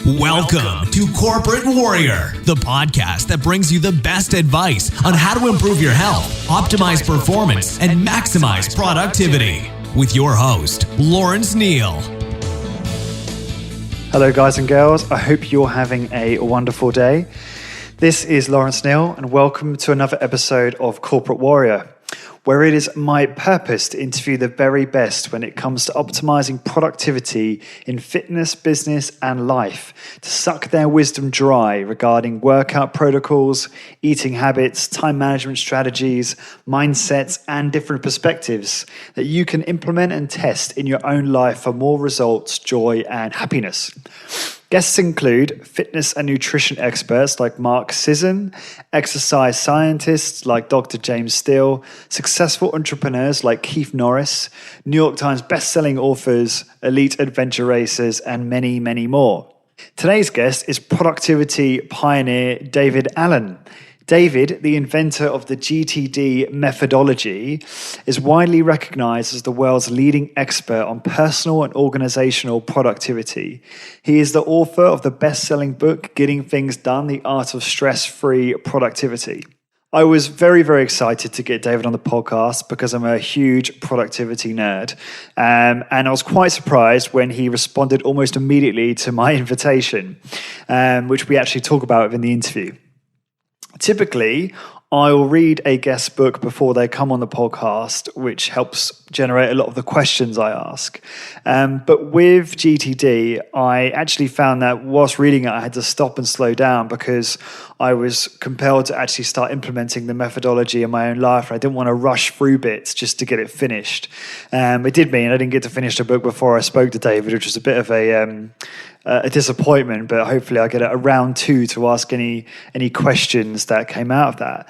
Welcome to Corporate Warrior, the podcast that brings you the best advice on how to improve your health, optimize performance, and maximize productivity. With your host, Lawrence Neal. Hello, guys and girls. I hope you're having a wonderful day. This is Lawrence Neal, and welcome to another episode of Corporate Warrior, where it is my purpose to interview the very best when it comes to optimizing productivity in fitness, business, and life, to suck their wisdom dry regarding workout protocols, eating habits, time management strategies, mindsets, and different perspectives that you can implement and test in your own life for more results, joy, and happiness. Guests include fitness and nutrition experts like Mark Sisson, exercise scientists like Dr. James Steele, successful entrepreneurs like Keith Norris, New York Times bestselling authors, elite adventure racers, and many, many more. Today's guest is productivity pioneer David Allen. David, the inventor of the GTD methodology, is widely recognized as the world's leading expert on personal and organizational productivity. He is the author of the best-selling book, Getting Things Done, The Art of Stress-Free Productivity. I was very, very excited to get David on the podcast because I'm a huge productivity nerd. And I was quite surprised when he responded almost immediately to my invitation, which we actually talk about in the interview. Typically, I'll read a guest book before they come on the podcast, which helps generate a lot of the questions I ask. But with GTD, I actually found that whilst reading it, I had to stop and slow down because I was compelled to actually start implementing the methodology in my own life. I didn't want to rush through bits just to get it finished. It did mean I didn't get to finish the book before I spoke to David, which was a bit of a disappointment, but hopefully I get a round two to ask any questions that came out of that.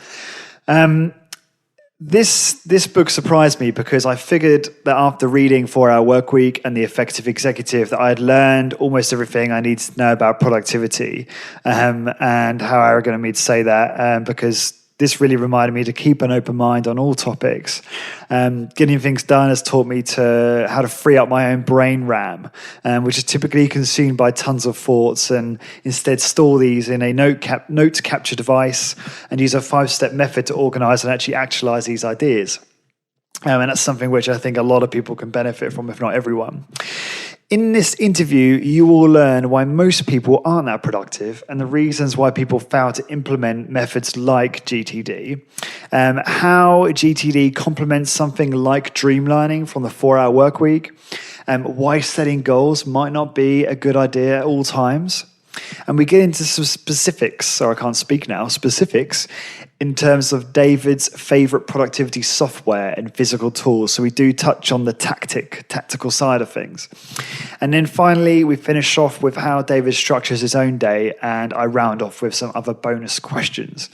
This book surprised me because I figured that after reading 4-Hour Workweek and The Effective Executive that I had learned almost everything I needed to know about productivity, and how arrogant of me to say that, because this really reminded me to keep an open mind on all topics. Getting Things Done has taught me how to free up my own brain RAM, which is typically consumed by tons of thoughts, and instead store these in a note capture device and use a 5-step method to organize and actually actualize these ideas. And that's something which I think a lot of people can benefit from, if not everyone. In this interview, you will learn why most people aren't that productive and the reasons why people fail to implement methods like GTD, how GTD complements something like dreamlining from the 4-Hour Workweek, why setting goals might not be a good idea at all times. And we get into some specifics in terms of David's favorite productivity software and physical tools. So we do touch on the tactical side of things. And then finally, we finish off with how David structures his own day, and I round off with some other bonus questions.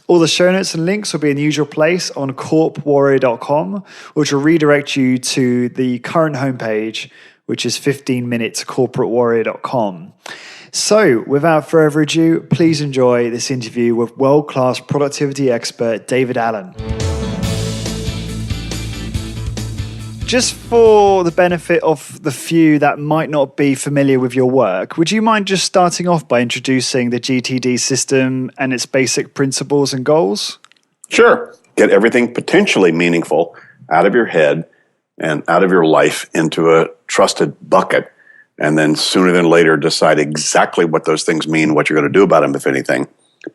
All the show notes and links will be in the usual place on corpwarrior.com, which will redirect you to the current homepage, which is 15minutescorporatewarrior.com. So, without further ado, please enjoy this interview with world-class productivity expert David Allen. Just for the benefit of the few that might not be familiar with your work, would you mind just starting off by introducing the GTD system and its basic principles and goals? Sure. Get everything potentially meaningful out of your head and out of your life into a trusted bucket. And then sooner than later, decide exactly what those things mean, what you're going to do about them, if anything.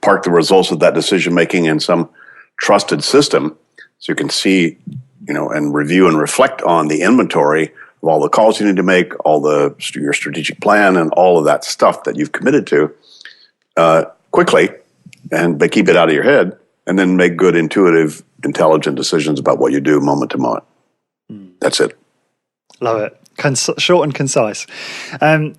Park the results of that decision-making in some trusted system so you can see, and review and reflect on the inventory of all the calls you need to make, your strategic plan, and all of that stuff that you've committed to quickly, but keep it out of your head, and then make good, intuitive, intelligent decisions about what you do moment to moment. That's it. Love it. Short and concise. I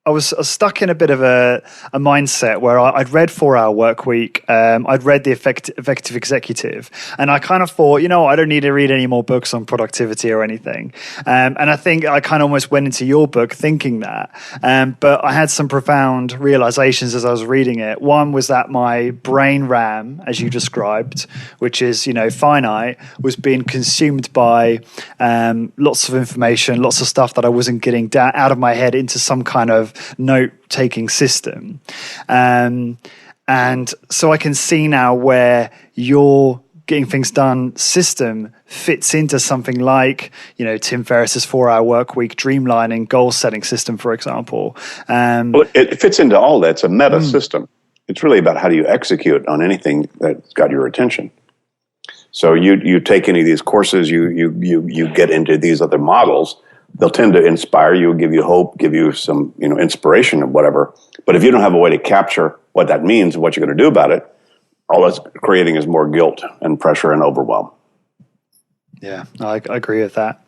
I was stuck in a bit of a mindset where I'd read 4 Hour Work Week. I'd read The Effective Executive, and I kind of thought, I don't need to read any more books on productivity or anything. And I think I kind of almost went into your book thinking that. But I had some profound realizations as I was reading it. One was that my brain RAM, as you described, which is, finite, was being consumed by lots of information, lots of stuff that I wasn't getting out of my head into some kind of note-taking system. And so I can see now where your getting things done system fits into something like, Tim Ferriss's 4 Hour Work Week, dreamlining, goal-setting system, for example. Well, it fits into all that. It's a meta system. It's really about how do you execute on anything that's got your attention. So you take any of these courses, you get into these other models. They'll tend to inspire you, give you hope, give you some, inspiration or whatever. But if you don't have a way to capture what that means and what you're going to do about it, all that's creating is more guilt and pressure and overwhelm. Yeah, I agree with that.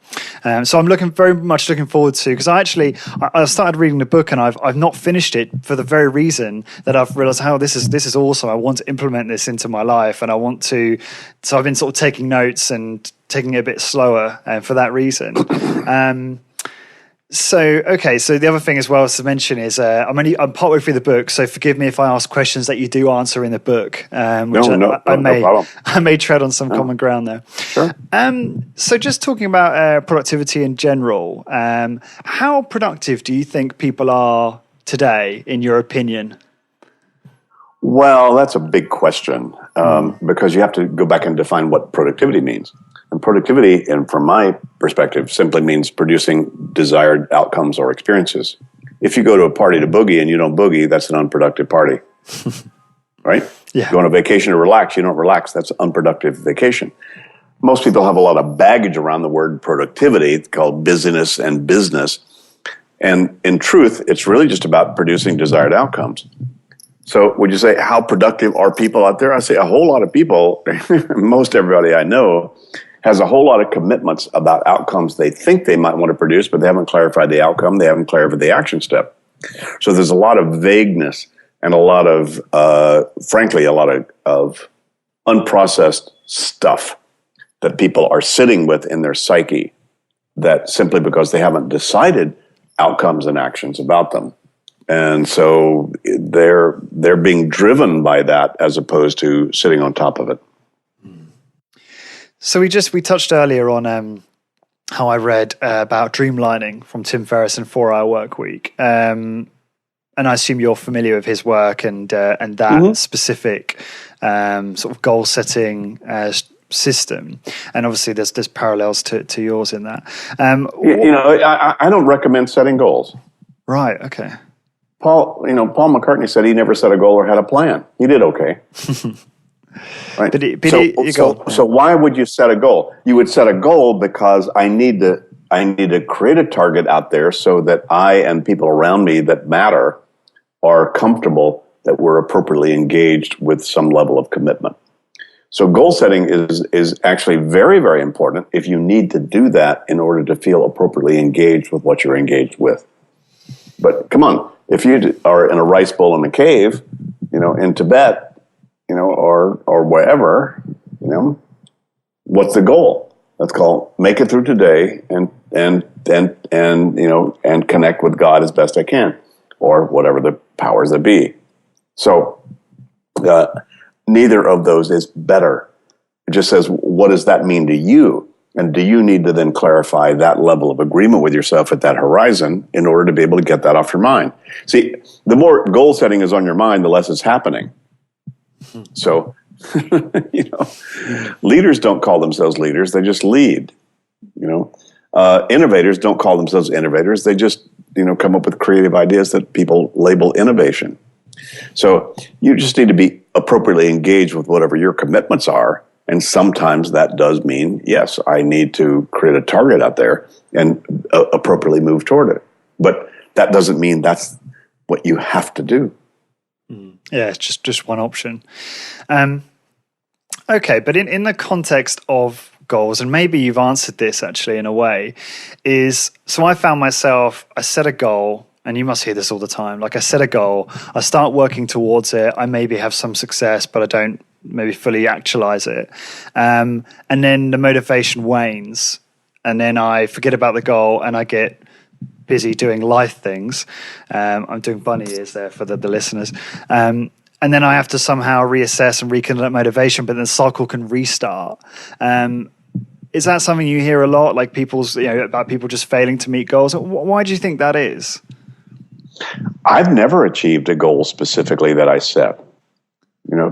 So I'm very much looking forward to, because I started reading the book and I've not finished it for the very reason that I've realized how this is awesome. I want to implement this into my life, and so I've been sort of taking notes and taking it a bit slower for that reason. So the other thing as well to mention is I'm partway through the book, so forgive me if I ask questions that you do answer in the book, which no problem. I may tread on some common ground there. Sure. So just talking about productivity in general, how productive do you think people are today, in your opinion? Well, that's a big question, because you have to go back and define what productivity means. And productivity, and from my perspective, simply means producing desired outcomes or experiences. If you go to a party to boogie and you don't boogie, that's an unproductive party, right? Yeah. You go on a vacation to relax, you don't relax, that's an unproductive vacation. Most people have a lot of baggage around the word productivity, called busyness and business. And in truth, it's really just about producing desired outcomes. So would you say, how productive are people out there? I say a whole lot of people, most everybody I know, has a whole lot of commitments about outcomes they think they might want to produce, but they haven't clarified the outcome, they haven't clarified the action step. So there's a lot of vagueness and a lot of, frankly, a lot of unprocessed stuff that people are sitting with in their psyche, that simply because they haven't decided outcomes and actions about them. And so they're being driven by that as opposed to sitting on top of it. So we touched earlier on how I read about dreamlining from Tim Ferriss and 4 Hour Work Week, and I assume you're familiar with his work and that specific sort of goal setting system. And obviously, there's parallels to yours in that. I don't recommend setting goals. Right. Okay. Paul McCartney said he never set a goal or had a plan. He did okay. Right. So why would you set a goal? You would set a goal because I need to create a target out there so that I and people around me that matter are comfortable that we're appropriately engaged with some level of commitment. So goal setting is actually very, very important if you need to do that in order to feel appropriately engaged with what you're engaged with. But come on, if you are in a rice bowl in a cave, in Tibet, or wherever, what's the goal? Let's make it through today and connect with God as best I can, or whatever the powers that be. So neither of those is better. It just says, what does that mean to you? And do you need to then clarify that level of agreement with yourself at that horizon in order to be able to get that off your mind? See, the more goal setting is on your mind, the less it's happening. So, leaders don't call themselves leaders. They just lead, Innovators don't call themselves innovators. They just, come up with creative ideas that people label innovation. So you just need to be appropriately engaged with whatever your commitments are. And sometimes that does mean, yes, I need to create a target out there and appropriately move toward it. But that doesn't mean that's what you have to do. Yeah, it's just one option. Okay, but in the context of goals, and maybe you've answered this actually in a way, so I found myself, I set a goal, and you must hear this all the time. Like, I set a goal, I start working towards it, I maybe have some success, but I don't maybe fully actualize it. And then the motivation wanes, and then I forget about the goal and I get busy doing life things. I'm doing bunny ears there for the listeners. And then I have to somehow reassess and rekindle that motivation, but then the cycle can restart. Is that something you hear a lot, like about people just failing to meet goals? Why do you think that is? I've never achieved a goal specifically that I set.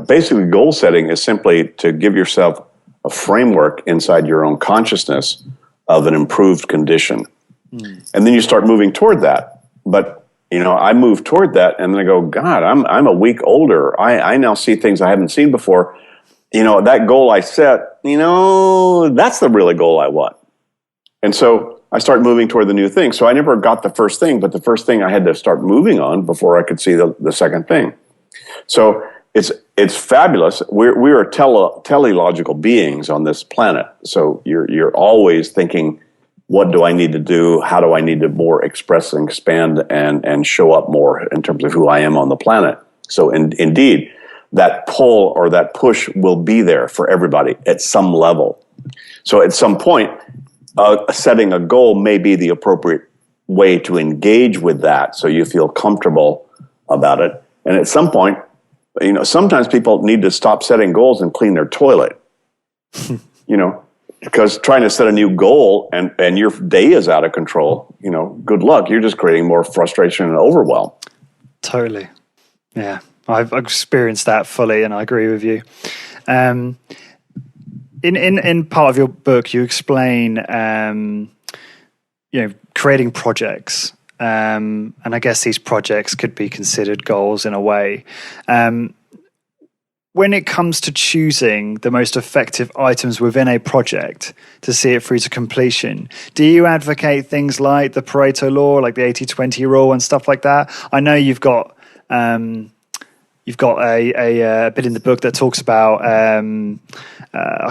Basically, goal setting is simply to give yourself a framework inside your own consciousness of an improved condition. And then you start moving toward that. But, I move toward that and then I go, God, I'm a week older. I now see things I haven't seen before. That goal I set, that's the really goal I want. And so I start moving toward the new thing. So I never got the first thing, but the first thing I had to start moving on before I could see the second thing. So it's fabulous. We're teleological beings on this planet. So you're always thinking, what do I need to do? How do I need to more express and expand and show up more in terms of who I am on the planet? So indeed, that pull or that push will be there for everybody at some level. So at some point, setting a goal may be the appropriate way to engage with that so you feel comfortable about it. And at some point, sometimes people need to stop setting goals and clean their toilet. Because trying to set a new goal and your day is out of control, good luck. You're just creating more frustration and overwhelm. Totally. Yeah. I've experienced that fully, and I agree with you. In part of your book, you explain, creating projects, and I guess these projects could be considered goals in a way. When it comes to choosing the most effective items within a project to see it through to completion, do you advocate things like the Pareto Law, like the 80-20 rule and stuff like that? I know you've got a bit in the book that talks about I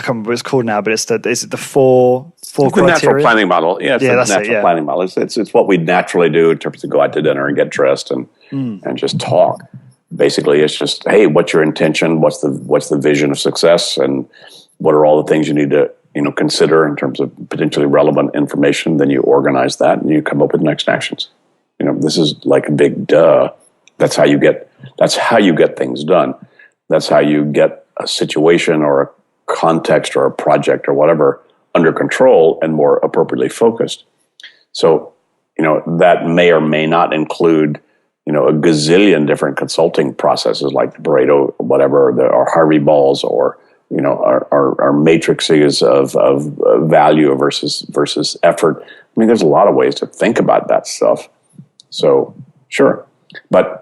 can't remember what it's called now, but is it the four criteria? The natural planning model. Yeah, it's the natural planning model. It's what we naturally do in terms of go out to dinner and get dressed and just talk. Basically, it's just, hey, what's your intention? What's the vision of success? And what are all the things you need to consider in terms of potentially relevant information? Then you organize that and you come up with next actions. This is like a big duh. That's how you get things done. That's how you get a situation or a context or a project or whatever under control and more appropriately focused. So, that may or may not include, a gazillion different consulting processes like the Pareto, whatever, or Harvey balls, or, our matrices of value versus effort. I mean, there's a lot of ways to think about that stuff. So, sure. But,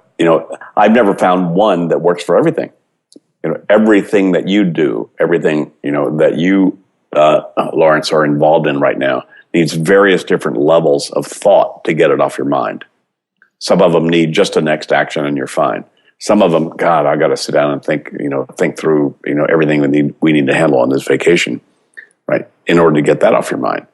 I've never found one that works for everything. Everything that you do, everything, that you, Lawrence, are involved in right now needs various different levels of thought to get it off your mind. Some of them need just a next action and you're fine. Some of them, God, I got to sit down and think through, everything we need to handle on this vacation, right? In order to get that off your mind.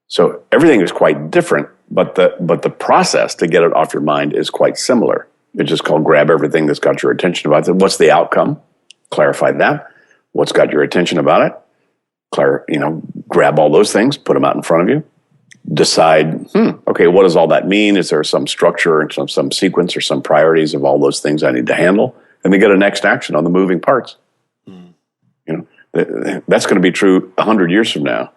So everything is quite different, but the process to get it off your mind is quite similar. It's just called grab everything that's got your attention about it. What's the outcome? Clarify that. What's got your attention about it? Grab all those things, put them out in front of you. Decide, okay, what does all that mean? Is there some structure and some sequence or some priorities of all those things I need to handle? And then get a next action on the moving parts. That's going to be true 100 years from now.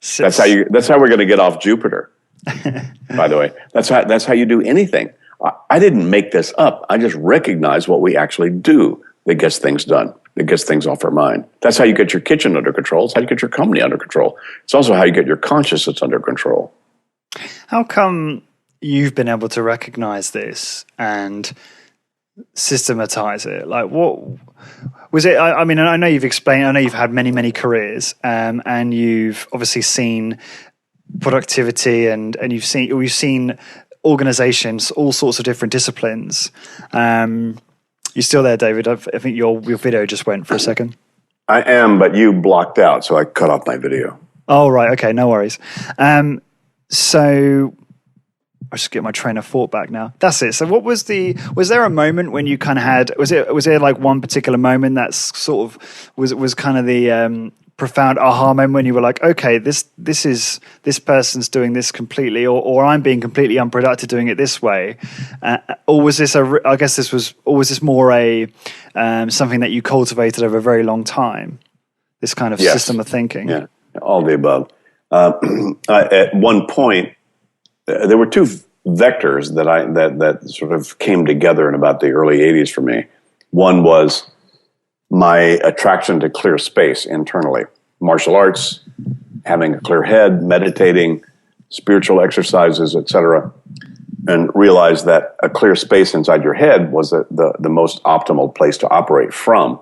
That's how we're going to get off Jupiter. By the way, that's how you do anything. I didn't make this up. I just recognize what we actually do that gets things done, that gets things off our mind. That's how you get your kitchen under control. It's how you get your company under control. It's also how you get your consciousness under control. How come you've been able to recognize this and systematize it? Like, what was it? I mean, I know you've explained, I know you've had many, many careers, and you've obviously seen productivity and you've seen organizations, all sorts of different disciplines. You still there, David? I think your video just went for a second. I am, but you blocked out, so I cut off my video. Oh, right. Okay, no worries. So I just get my train of thought back now. That's it. So was there a moment when you kind of had, was there like one particular moment that's sort of, was kind of the profound aha moment when you were like, okay, this person's doing this completely, or I'm being completely unproductive doing it this way? Or was this was this more a, something that you cultivated over a very long time? This kind of system of thinking? Yeah, all the above. At one point, there were two vectors that sort of came together in about the early 80s for me. One was my attraction to clear space internally. Martial arts, having a clear head, meditating, spiritual exercises, etc., and realized that a clear space inside your head was the most optimal place to operate from,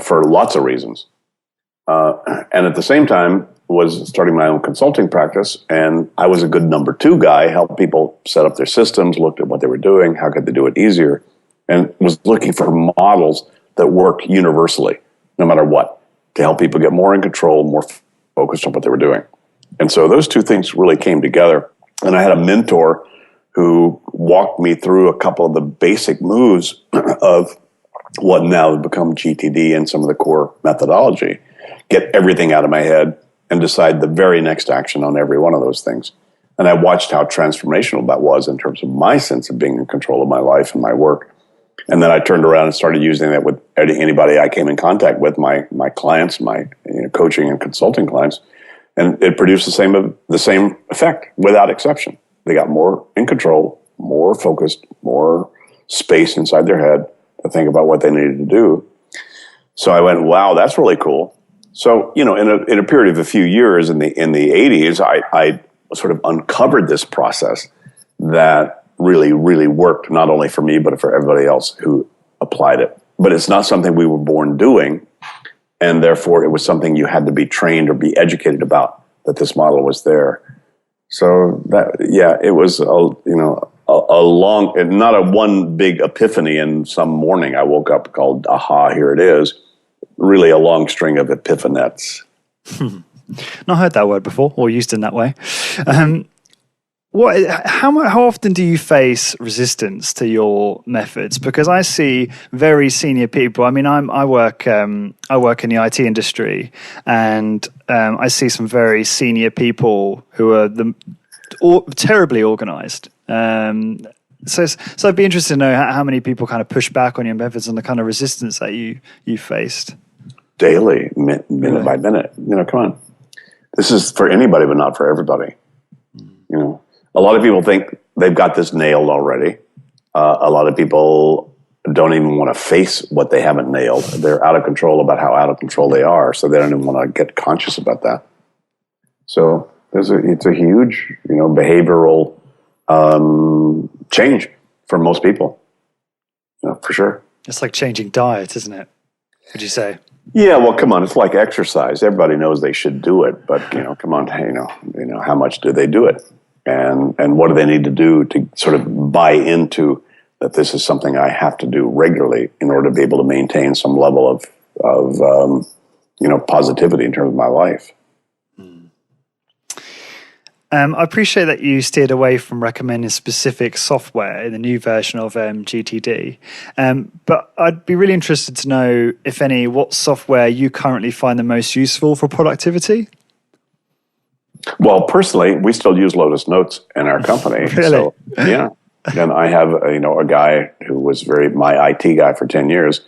for lots of reasons. And at the same time, was starting my own consulting practice, and I was a good number two guy, helped people set up their systems, looked at what they were doing, how could they do it easier, and was looking for models that worked universally, no matter what, to help people get more in control, more focused on what they were doing. And so those two things really came together, and I had a mentor who walked me through a couple of the basic moves of what now has become GTD and some of the core methodology. Get everything out of my head and decide the very next action on every one of those things. And I watched how transformational that was in terms of my sense of being in control of my life and my work. And then I turned around and started using that with anybody I came in contact with, my clients, my coaching and consulting clients, and it produced the same effect without exception. They got more in control, more focused, more space inside their head to think about what they needed to do. So I went, wow, that's really cool. So, in a period of a few years in the 80s, I sort of uncovered this process that really, really worked, not only for me, but for everybody else who applied it. But it's not something we were born doing, and therefore it was something you had to be trained or be educated about, that this model was there. So it was, a long, not a one big epiphany in some morning I woke up called, aha, here it is. Really a long string of epiphanets. Not heard that word before, or used in that way. How often do you face resistance to your methods? Because I see very senior people. I mean, I work in the IT industry, and I see some very senior people who are terribly organized. So I'd be interested to know how many people kind of push back on your methods and the kind of resistance that you faced. Daily, minute by minute. Come on. This is for anybody, but not for everybody. A lot of people think they've got this nailed already. A lot of people don't even want to face what they haven't nailed. They're out of control about how out of control they are, so they don't even want to get conscious about that. So it's a huge, behavioral change for most people, for sure. It's like changing diet, isn't it? Would you say? Yeah, well, come on. It's like exercise. Everybody knows they should do it, but come on, how much do they do it, and what do they need to do to sort of buy into that this is something I have to do regularly in order to be able to maintain some level of positivity in terms of my life. I appreciate that you steered away from recommending specific software in the new version of GTD, but I'd be really interested to know, if any, what software you currently find the most useful for productivity? Well, personally, we still use Lotus Notes in our company. Really? So, yeah. And I have, a guy who was my IT guy for 10 years,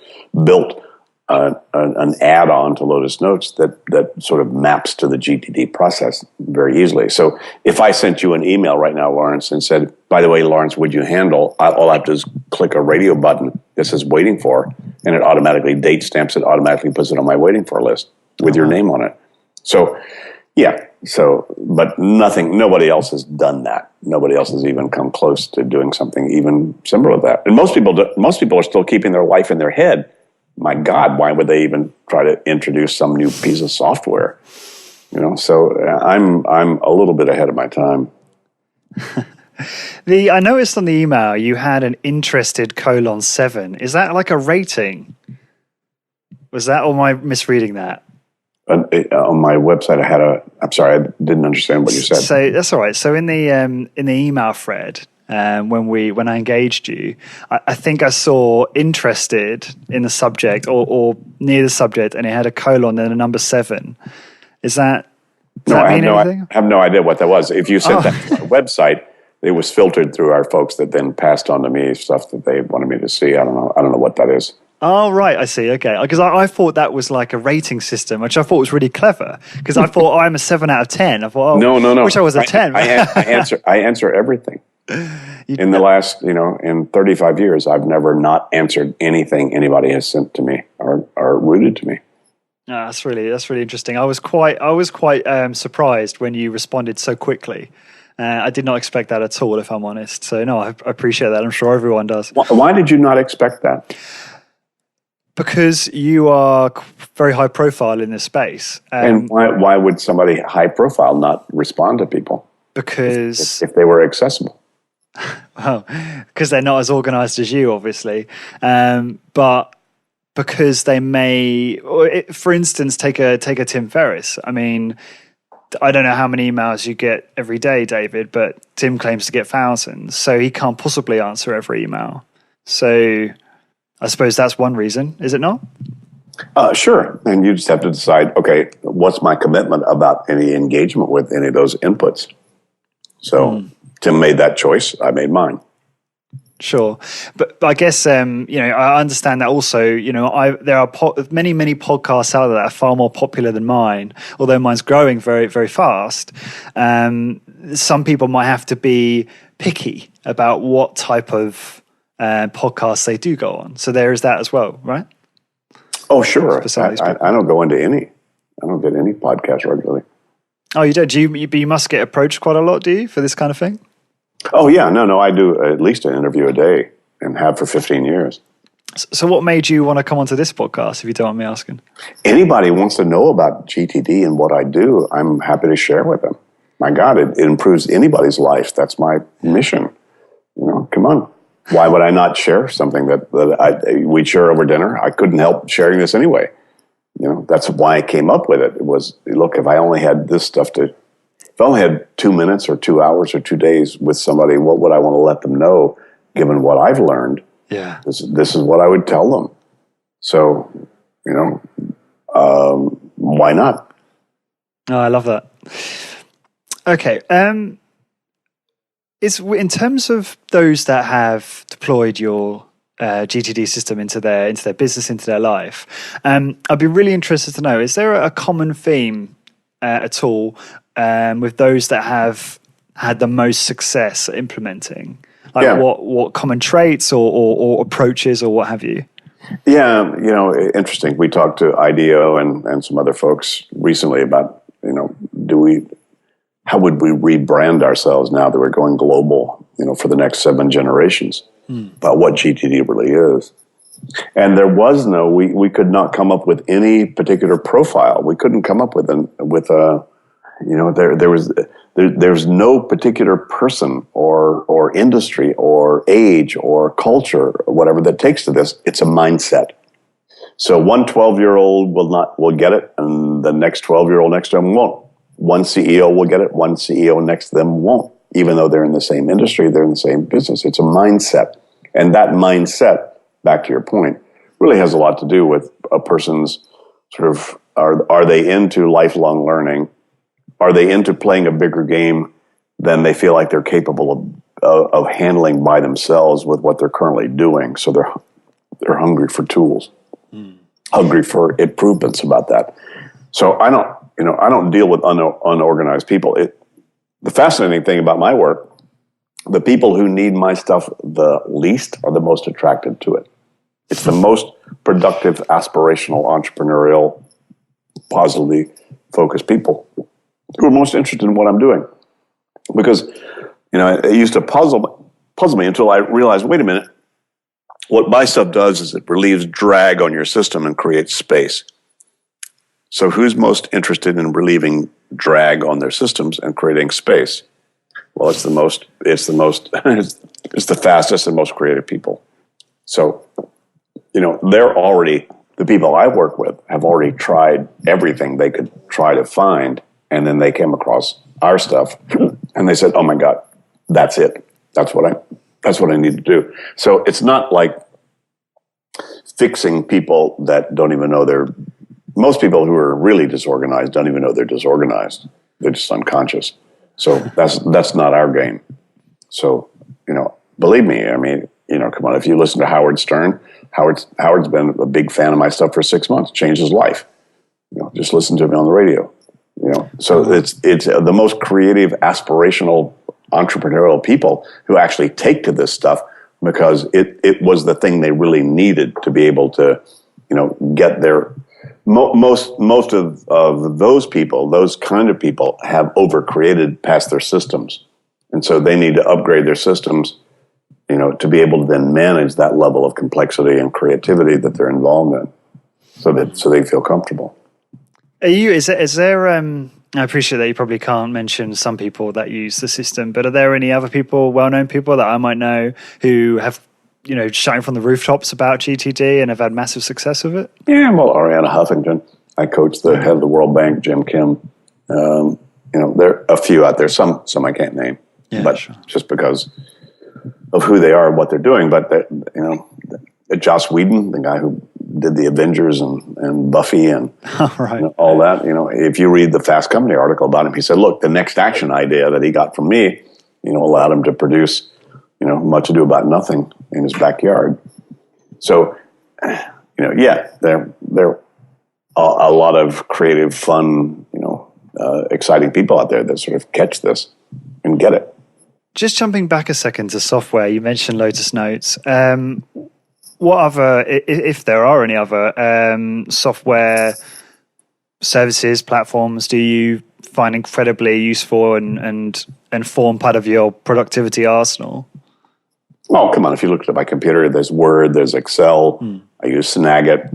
built an add-on to Lotus Notes that sort of maps to the GTD process very easily. So if I sent you an email right now, Lawrence, and said, by the way, Lawrence, would you handle, all I have to do is click a radio button that says waiting for, and it automatically date stamps it, automatically puts it on my waiting for list with your name on it. So, yeah. But nobody else has done that. Nobody else has even come close to doing something even similar to that. And most people are still keeping their life in their head. My God, why would they even try to introduce some new piece of software? So I'm a little bit ahead of my time. I noticed on the email you had an interested :7. Is that like a rating? Was that, or am I misreading that? on my website, I'm sorry, I didn't understand what you said. So that's all right. So in the email thread, when I engaged you, I think I saw interested in the subject or near the subject, and it had a colon and a number 7. Does that mean anything? I have no idea what that was. If you sent that to our website, it was filtered through our folks that then passed on to me stuff that they wanted me to see. I don't know what that is. Oh, right. I see. Okay. Because I thought that was like a rating system, which I thought was really clever. Because I thought, I'm a 7 out of 10. I thought, no. I wish I was a 10. I answer everything. In the last, in 35 years, I've never not answered anything anybody has sent to me or rooted to me. Oh, that's really interesting. I was quite surprised when you responded so quickly. I did not expect that at all, if I'm honest. So no, I appreciate that. I'm sure everyone does. Why did you not expect that? Because you are very high profile in this space. And why would somebody high profile not respond to people? Because if they were accessible. Well, because they're not as organized as you, obviously. But because they may, for instance, take a Tim Ferriss. I mean, I don't know how many emails you get every day, David, but Tim claims to get thousands, so he can't possibly answer every email. So I suppose that's one reason, is it not? Sure. And you just have to decide, okay, what's my commitment about any engagement with any of those inputs? So Tim made that choice. I made mine. Sure. But I guess, I understand that also, there are many, many podcasts out there that are far more popular than mine, although mine's growing very, very fast. Some people might have to be picky about what type of podcasts they do go on. So there is that as well, right? Oh, sure. I don't go into any. I don't get any podcasts regularly. Oh, you don't? You must get approached quite a lot, do you, for this kind of thing? Oh, yeah. No. I do at least an interview a day and have for 15 years. So what made you want to come onto this podcast, if you don't mind me asking? Anybody wants to know about GTD and what I do, I'm happy to share with them. My God, it improves anybody's life. That's my mission. Come on. Why would I not share something that we'd share over dinner? I couldn't help sharing this anyway. That's why I came up with it. It was, look, if I only had this stuff if I only had 2 minutes or 2 hours or 2 days with somebody, what would I want to let them know, given what I've learned? Yeah. This is what I would tell them. So, why not? Oh, I love that. Okay. In terms of those that have deployed your GTD system into their business, into their life, I'd be really interested to know, is there a common theme at all with those that have had the most success at implementing? What common traits or approaches or what have you? Yeah, interesting. We talked to IDEO and some other folks recently about, how would we rebrand ourselves now that we're going global, for the next 7 generations, about what GTD really is. And there was we could not come up with any particular profile. We couldn't come up there's no particular person or industry or age or culture or whatever that takes to this. It's a mindset. So one 12-year-old will get it, and the next 12-year-old next to him won't. One CEO will get it, one CEO next to them won't. Even though they're in the same industry, they're in the same business. It's a mindset. And that mindset, back to your point, really has a lot to do with a person's sort of, are they into lifelong learning? Are they into playing a bigger game than they feel like they're capable of handling by themselves with what they're currently doing? So they're hungry for tools, hungry for improvements about that. So I don't deal with unorganized people. The fascinating thing about my work, the people who need my stuff the least are the most attracted to it. It's the most productive, aspirational, entrepreneurial, positively focused people who are most interested in what I'm doing. Because, it used to puzzle me until I realized, wait a minute, what my stuff does is it relieves drag on your system and creates space. So who's most interested in relieving drag on their systems and creating space? Well, it's the fastest and most creative people. So, they're already the people I work with have already tried everything they could try to find, and then they came across our stuff, and they said, "Oh my God, that's it. That's what I need to do." So it's not like fixing people that don't even know they're. Most people who are really disorganized don't even know they're disorganized. They're just unconscious. So that's not our game. So, believe me, I mean, come on, if you listen to Howard Stern, Howard's been a big fan of my stuff for 6 months, changed his life. Just listen to me on the radio. So it's the most creative, aspirational, entrepreneurial people who actually take to this stuff because it was the thing they really needed to be able to, get their. Most of those people, those kind of people, have overcreated past their systems, and so they need to upgrade their systems, to be able to then manage that level of complexity and creativity that they're involved in, so they feel comfortable. Is there? I appreciate that you probably can't mention some people that use the system, but are there any other people, well-known people that I might know who have, shouting from the rooftops about GTD and have had massive success with it? Yeah, well, Ariana Huffington. I coach the head of the World Bank, Jim Kim. There are a few out there. Some I can't name, but sure. Just because of who they are and what they're doing. But Joss Whedon, the guy who did the Avengers and Buffy and right. All that. If you read the Fast Company article about him, he said, "Look, the next action idea that he got from me, allowed him to produce, Much Ado About Nothing in his backyard." So, there are a lot of creative, fun, exciting people out there that sort of catch this and get it. Just jumping back a second to software, you mentioned Lotus Notes. What other, if there are any other software services, platforms, do you find incredibly useful and form part of your productivity arsenal? Oh, come on. If you look at my computer, there's Word, there's Excel. I use Snagit,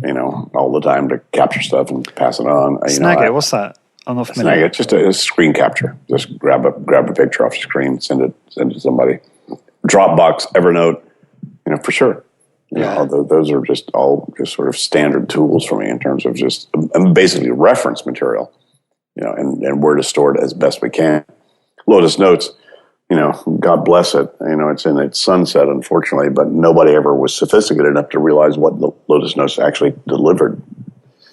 all the time to capture stuff and pass it on. Snagit, what's that? I'm not familiar. Snagit, just a screen capture. Just grab a picture off the screen, send it to somebody. Dropbox, Evernote, for sure. Those are just all sort of standard tools for me in terms of just basically reference material, and where to store it as best we can. Lotus Notes, God bless it. It's in its sunset, unfortunately, but nobody ever was sophisticated enough to realize what the Lotus Notes actually delivered.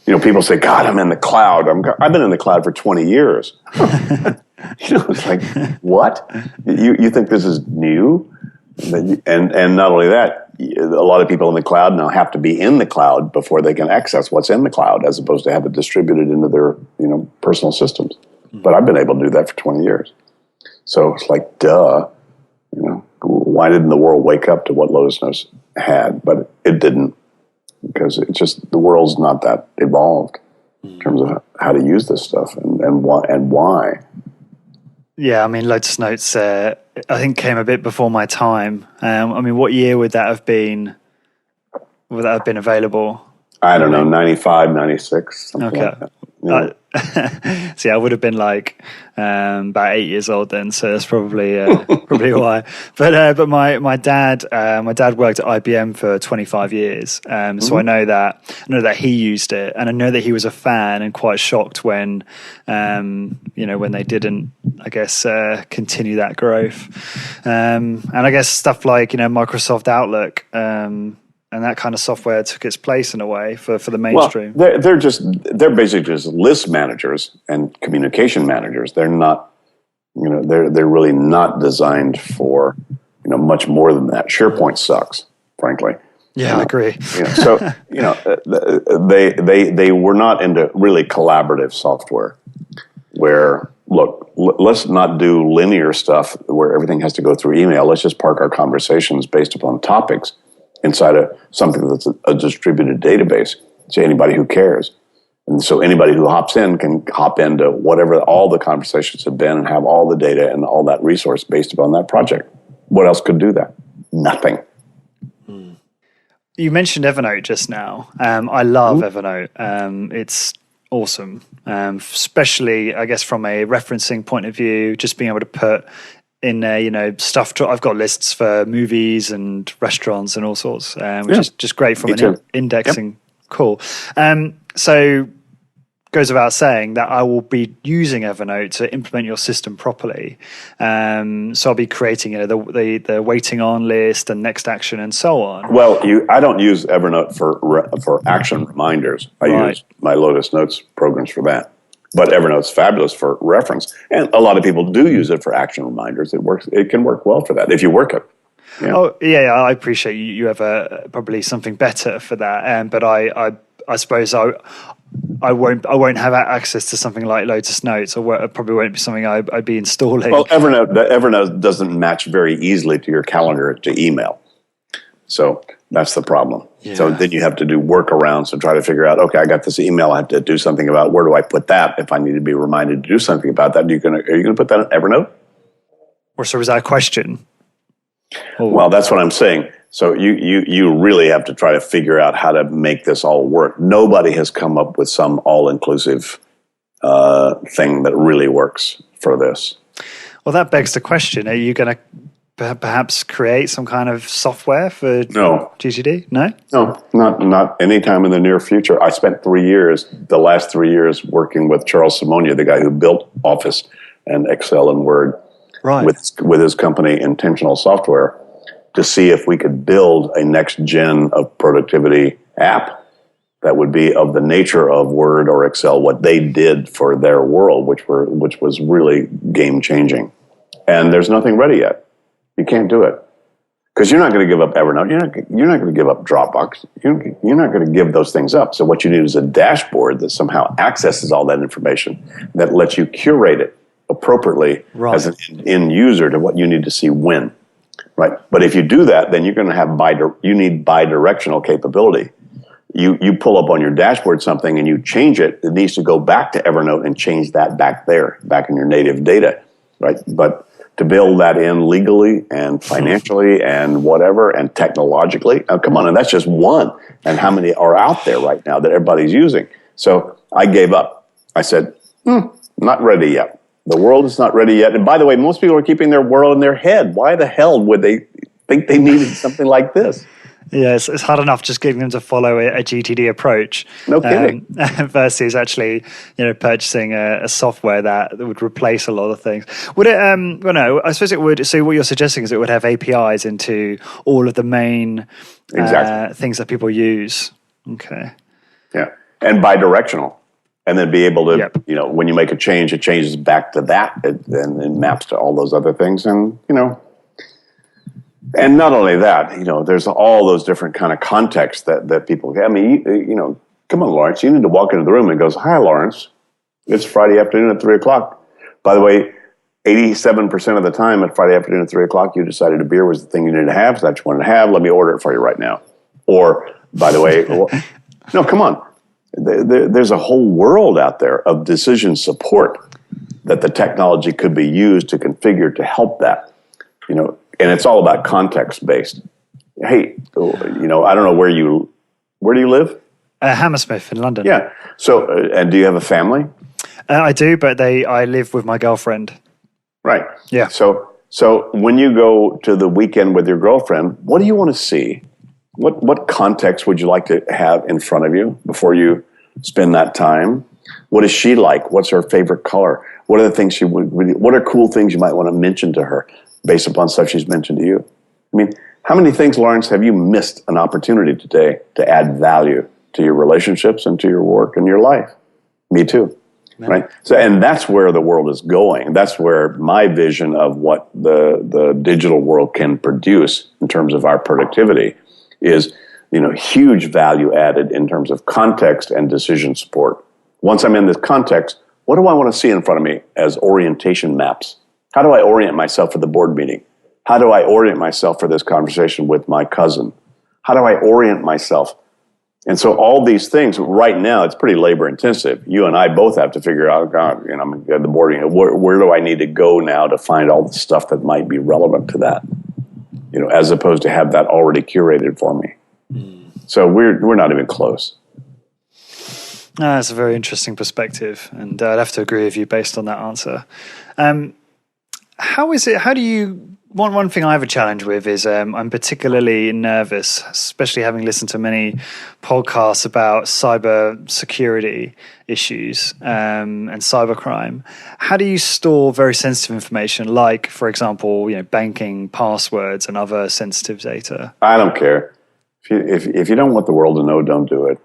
People say, "God, I'm in the cloud." I've been in the cloud for 20 years. It's like, what? You think this is new? And not only that, a lot of people in the cloud now have to be in the cloud before they can access what's in the cloud, as opposed to have it distributed into their personal systems. But I've been able to do that for 20 years. So it's like, duh. Why didn't the world wake up to what Lotus Notes had? But it didn't, because it's just the world's not that evolved in terms of how to use this stuff and why. Yeah, I mean, Lotus Notes, I think came a bit before my time. What year would that have been? Would that have been available? I don't know, 95, 96, something like that. Yeah. See, I would have been like about 8 years old then, so that's probably why. But my dad worked at IBM for 25 years, so I know that he used it, and I know that he was a fan and quite shocked when when they didn't, I guess, continue that growth, and I guess stuff like Microsoft Outlook. And that kind of software took its place in a way for the mainstream. Well, they're basically just list managers and communication managers. They're not, they're really not designed for, much more than that. SharePoint sucks, frankly. Yeah, I agree. So they were not into really collaborative software. Where let's not do linear stuff where everything has to go through email. Let's just park our conversations based upon topics inside of something that's a distributed database to anybody who cares. And so anybody who hops in can hop into whatever all the conversations have been and have all the data and all that resource based upon that project. What else could do that? Nothing. You mentioned Evernote just now. I love Evernote. It's awesome, especially, I guess, from a referencing point of view, just being able to put in there, stuff. I've got lists for movies and restaurants and all sorts, which is just great from an indexing Cool. So goes without saying that I will be using Evernote to implement your system properly. So I'll be creating the waiting on list and next action and so on. Well, I don't use Evernote for action reminders. I use my Lotus Notes programs for that. But Evernote's fabulous for reference, and a lot of people do use it for action reminders. It works. It can work well for that if you work it. Yeah. Oh yeah, I appreciate you have probably something better for that. But I suppose I won't have access to something like Lotus Notes, or it probably won't be something I'd be installing. Well, Evernote doesn't match very easily to your calendar to email, so that's the problem. Yeah. So then you have to do workarounds to try to figure out, okay, I got this email, I have to do something about, where do I put that if I need to be reminded to do something about that? Are you going to put that in Evernote? Or so was that a question? Well, that's what I'm saying. So you really have to try to figure out how to make this all work. Nobody has come up with some all-inclusive thing that really works for this. Well, that begs the question, are you going to perhaps create some kind of software for GTD? No? No, not anytime in the near future. I spent the last 3 years working with Charles Simonia, the guy who built Office and Excel and Word, with his company Intentional Software, to see if we could build a next gen of productivity app that would be of the nature of Word or Excel, what they did for their world, which was really game changing. And there's nothing ready yet. You can't do it because you're not going to give up Evernote. You're not going to give up Dropbox. You're not going to give those things up. So what you need is a dashboard that somehow accesses all that information, that lets you curate it appropriately as an end user to what you need to see when. Right. But if you do that, then you're going to have you need bi-directional capability. You pull up on your dashboard something and you change it. It needs to go back to Evernote and change that back in your native data. Right. But to build that in legally and financially and whatever and technologically, come on, and that's just one. And how many are out there right now that everybody's using? So I gave up. I said, not ready yet. The world is not ready yet. And by the way, most people are keeping their world in their head. Why the hell would they think they needed something like this? Yeah, it's hard enough just getting them to follow a GTD approach. No kidding. Versus actually, purchasing a software that would replace a lot of things. Would it? Well, no. I suppose it would. So what you're suggesting is it would have APIs into all of the main things that people use. Okay. Yeah, and bi-directional. And then be able to, when you make a change, it changes back to that, and it maps to all those other things. And, and not only that, there's all those different kind of contexts that people, I mean, come on, Lawrence, you need to walk into the room and goes, hi, Lawrence, it's Friday afternoon at 3 o'clock. By the way, 87% of the time at Friday afternoon at 3 o'clock, you decided a beer was the thing you needed to have, so that's what you wanted to have. Let me order it for you right now. Or, by the way, no, come on. There's a whole world out there of decision support that the technology could be used to configure to help that, and it's all about context based. Hey, I don't know where do you live? Hammersmith in London. Yeah. So, and do you have a family? I do, but I live with my girlfriend. Right. Yeah. So when you go to the weekend with your girlfriend, what do you want to see? What context would you like to have in front of you before you spend that time? What is she like? What's her favorite color? What are the things what are cool things you might want to mention to her based upon stuff she's mentioned to you? I mean, how many things, Lawrence, have you missed an opportunity today to add value to your relationships and to your work and your life? Me too. Right. So, and that's where the world is going. That's where my vision of what the digital world can produce in terms of our productivity is, huge value added in terms of context and decision support. Once I'm in this context, what do I want to see in front of me as orientation maps? How do I orient myself for the board meeting? How do I orient myself for this conversation with my cousin? How do I orient myself? And so all these things, right now, it's pretty labor intensive. You and I both have to figure out, I'm going to get the board meeting. Where do I need to go now to find all the stuff that might be relevant to that? As opposed to have that already curated for me. So we're not even close. That's a very interesting perspective, and I'd have to agree with you based on that answer. How do you One thing I have a challenge with is I'm particularly nervous, especially having listened to many podcasts about cyber security issues and cybercrime. How do you store very sensitive information, like, for example, banking passwords and other sensitive data? I don't care. If you don't want the world to know, don't do it.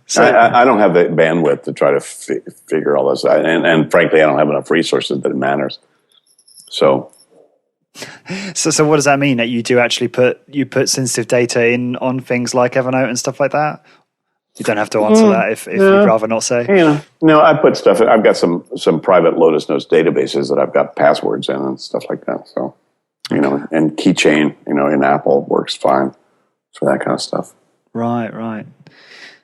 So I don't have the bandwidth to try to figure all this out, and frankly, I don't have enough resources that it matters. So what does that mean? That you do actually put sensitive data in on things like Evernote and stuff like that? You don't have to answer that if you'd rather not say. No, I put stuff in. I've got some private Lotus Notes databases that I've got passwords in and stuff like that. So, and Keychain, in Apple works fine for that kind of stuff. Right.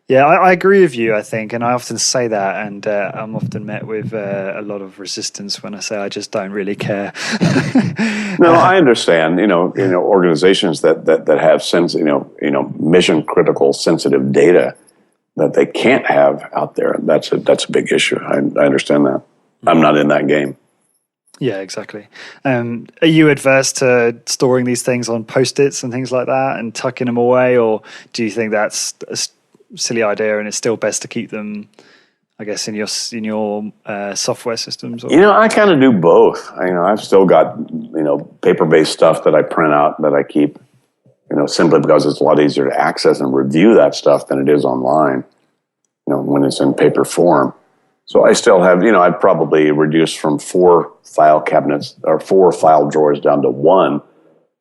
Yeah, I agree with you, I think, and I often say that, and I'm often met with a lot of resistance when I say I just don't really care. No, I understand. Organizations that have mission critical sensitive data that they can't have out there. That's a big issue. I understand that. I'm not in that game. Yeah, exactly. Are you adverse to storing these things on Post-its and things like that and tucking them away, or do you think that's silly idea and it's still best to keep them, I guess, in your software systems? I kind of do both. I've still got paper-based stuff that I print out that I keep, simply because it's a lot easier to access and review that stuff than it is online, when it's in paper form. So I still have, I've probably reduced from 4 file cabinets or 4 file drawers down to 1,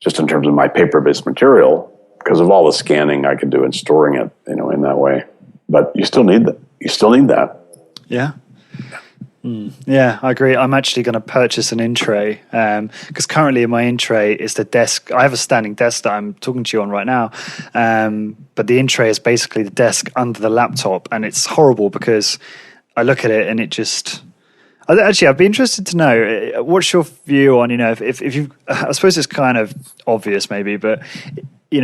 just in terms of my paper-based material, because of all the scanning I could do and storing it, in that way. But you still need that. Yeah. Yeah, I agree. I'm actually going to purchase an in tray because currently in my in tray is the desk. I have a standing desk that I'm talking to you on right now, but the in tray is basically the desk under the laptop, and it's horrible because I look at it and it just. Actually, I'd be interested to know what's your view on if you. I suppose it's kind of obvious maybe, but.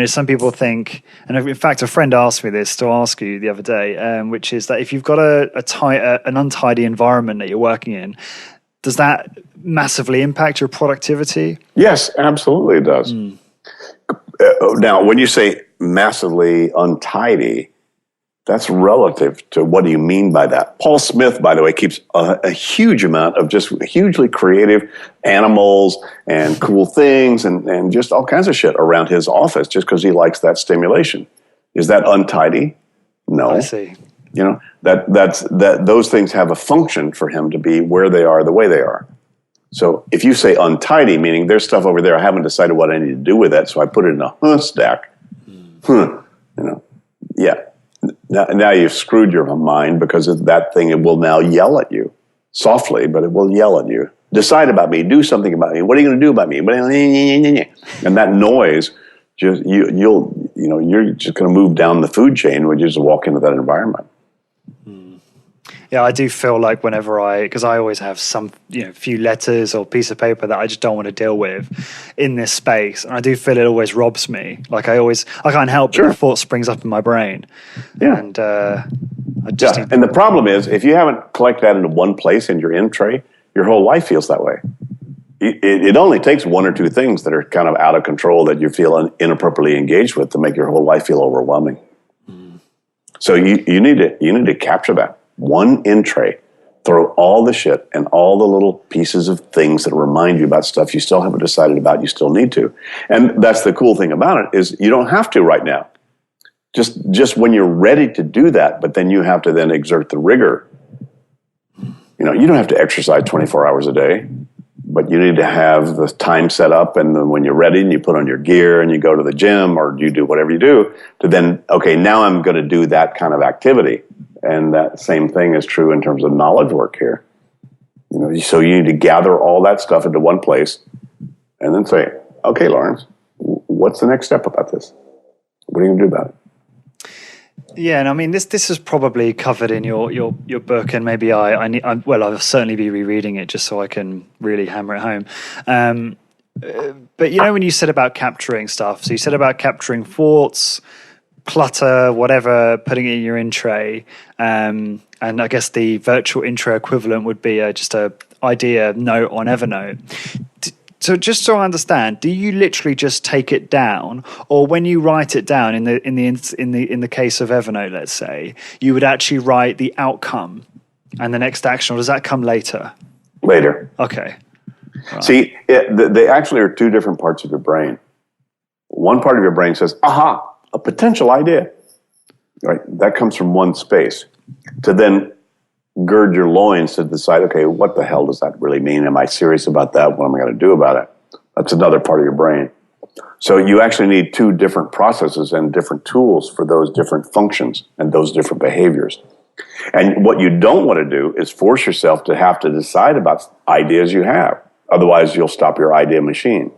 Some people think, and in fact, a friend asked me this to ask you the other day, which is that if you've got an untidy environment that you're working in, does that massively impact your productivity? Yes, absolutely it does. Now, when you say massively untidy, that's relative to what do you mean by that? Paul Smith, by the way, keeps a huge amount of just hugely creative animals and cool things and just all kinds of shit around his office just because he likes that stimulation. Is that untidy? No. I see. Those things have a function for him to be where they are, the way they are. So if you say untidy, meaning there's stuff over there, I haven't decided what I need to do with that, so I put it in a stack. Yeah. Now you've screwed your mind because that thing, it will now yell at you softly, but it will yell at you. Decide about me. Do something about me. What are you going to do about me? And that noise, you're just going to move down the food chain when you just walk into that environment. Yeah, I do feel like because I always have some, few letters or piece of paper that I just don't want to deal with in this space. And I do feel it always robs me. Like I can't help but the thought springs up in my brain. Yeah. And and the problem is, if you haven't collected that into one place in your in tray, your whole life feels that way. It only takes 1 or 2 things that are kind of out of control that you feel inappropriately engaged with to make your whole life feel overwhelming. So you need to capture that. 1 in tray, throw all the shit and all the little pieces of things that remind you about stuff you still haven't decided about, you still need to. And that's the cool thing about it, is you don't have to right now. Just when you're ready to do that, but then you have to then exert the rigor. You don't have to exercise 24 hours a day, but you need to have the time set up, and then when you're ready and you put on your gear and you go to the gym or you do whatever you do, to then, okay, now I'm going to do that kind of activity. And that same thing is true in terms of knowledge work here. So you need to gather all that stuff into one place and then say, okay, Lawrence, what's the next step about this? What are you going to do about it? Yeah, and I mean, this is probably covered in your book, and maybe I'll certainly be rereading it just so I can really hammer it home. But when you said about capturing stuff, so you said about capturing thoughts, clutter, whatever, putting it in your in tray, and I guess the virtual intro equivalent would be just a idea note on Evernote. So just so I understand, do you literally just take it down, or when you write it down in the case of Evernote, let's say, you would actually write the outcome and the next action, or does that come later? Later. Okay. Right. See, they actually are two different parts of your brain. One part of your brain says, aha, a potential idea. Right? That comes from one space. To then gird your loins to decide, okay, what the hell does that really mean? Am I serious about that? What am I going to do about it? That's another part of your brain. So you actually need two different processes and different tools for those different functions and those different behaviors. And what you don't want to do is force yourself to have to decide about ideas you have. Otherwise, you'll stop your idea machine.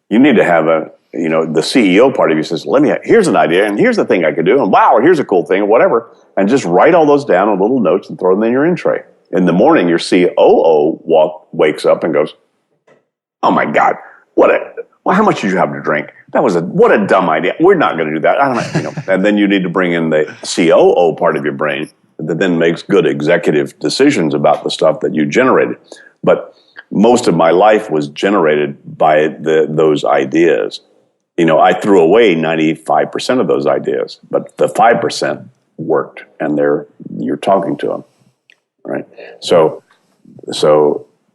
You need to have the CEO part of you says, here's an idea, and here's the thing I could do, and wow, here's a cool thing, or whatever. And just write all those down on little notes and throw them in your in tray. In the morning, your COO wakes up and goes, oh my God, how much did you have to drink? What a dumb idea. We're not going to do that. And then you need to bring in the COO part of your brain that then makes good executive decisions about the stuff that you generated. But most of my life was generated by those ideas. I threw away 95% of those ideas, but the 5% worked, and you're talking to them, right? So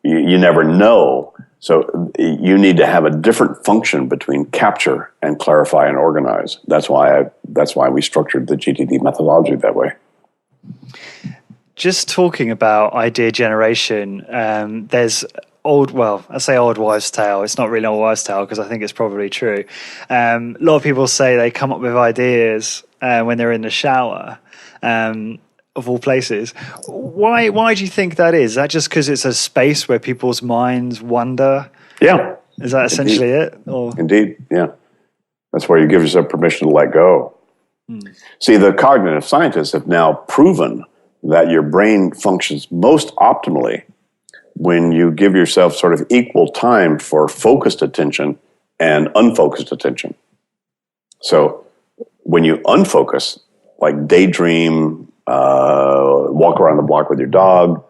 you never know. So you need to have a different function between capture and clarify and organize. That's why we structured the GTD methodology that way. Just talking about idea generation, there's I say old wives' tale. It's not really an old wives' tale because I think it's probably true. A lot of people say they come up with ideas when they're in the shower, of all places. Why do you think that is? Is that just because it's a space where people's minds wander? Yeah. Is that essentially it? Indeed, yeah. That's where you give yourself permission to let go. See, the cognitive scientists have now proven that your brain functions most optimally when you give yourself sort of equal time for focused attention and unfocused attention. So when you unfocus, like daydream, walk around the block with your dog,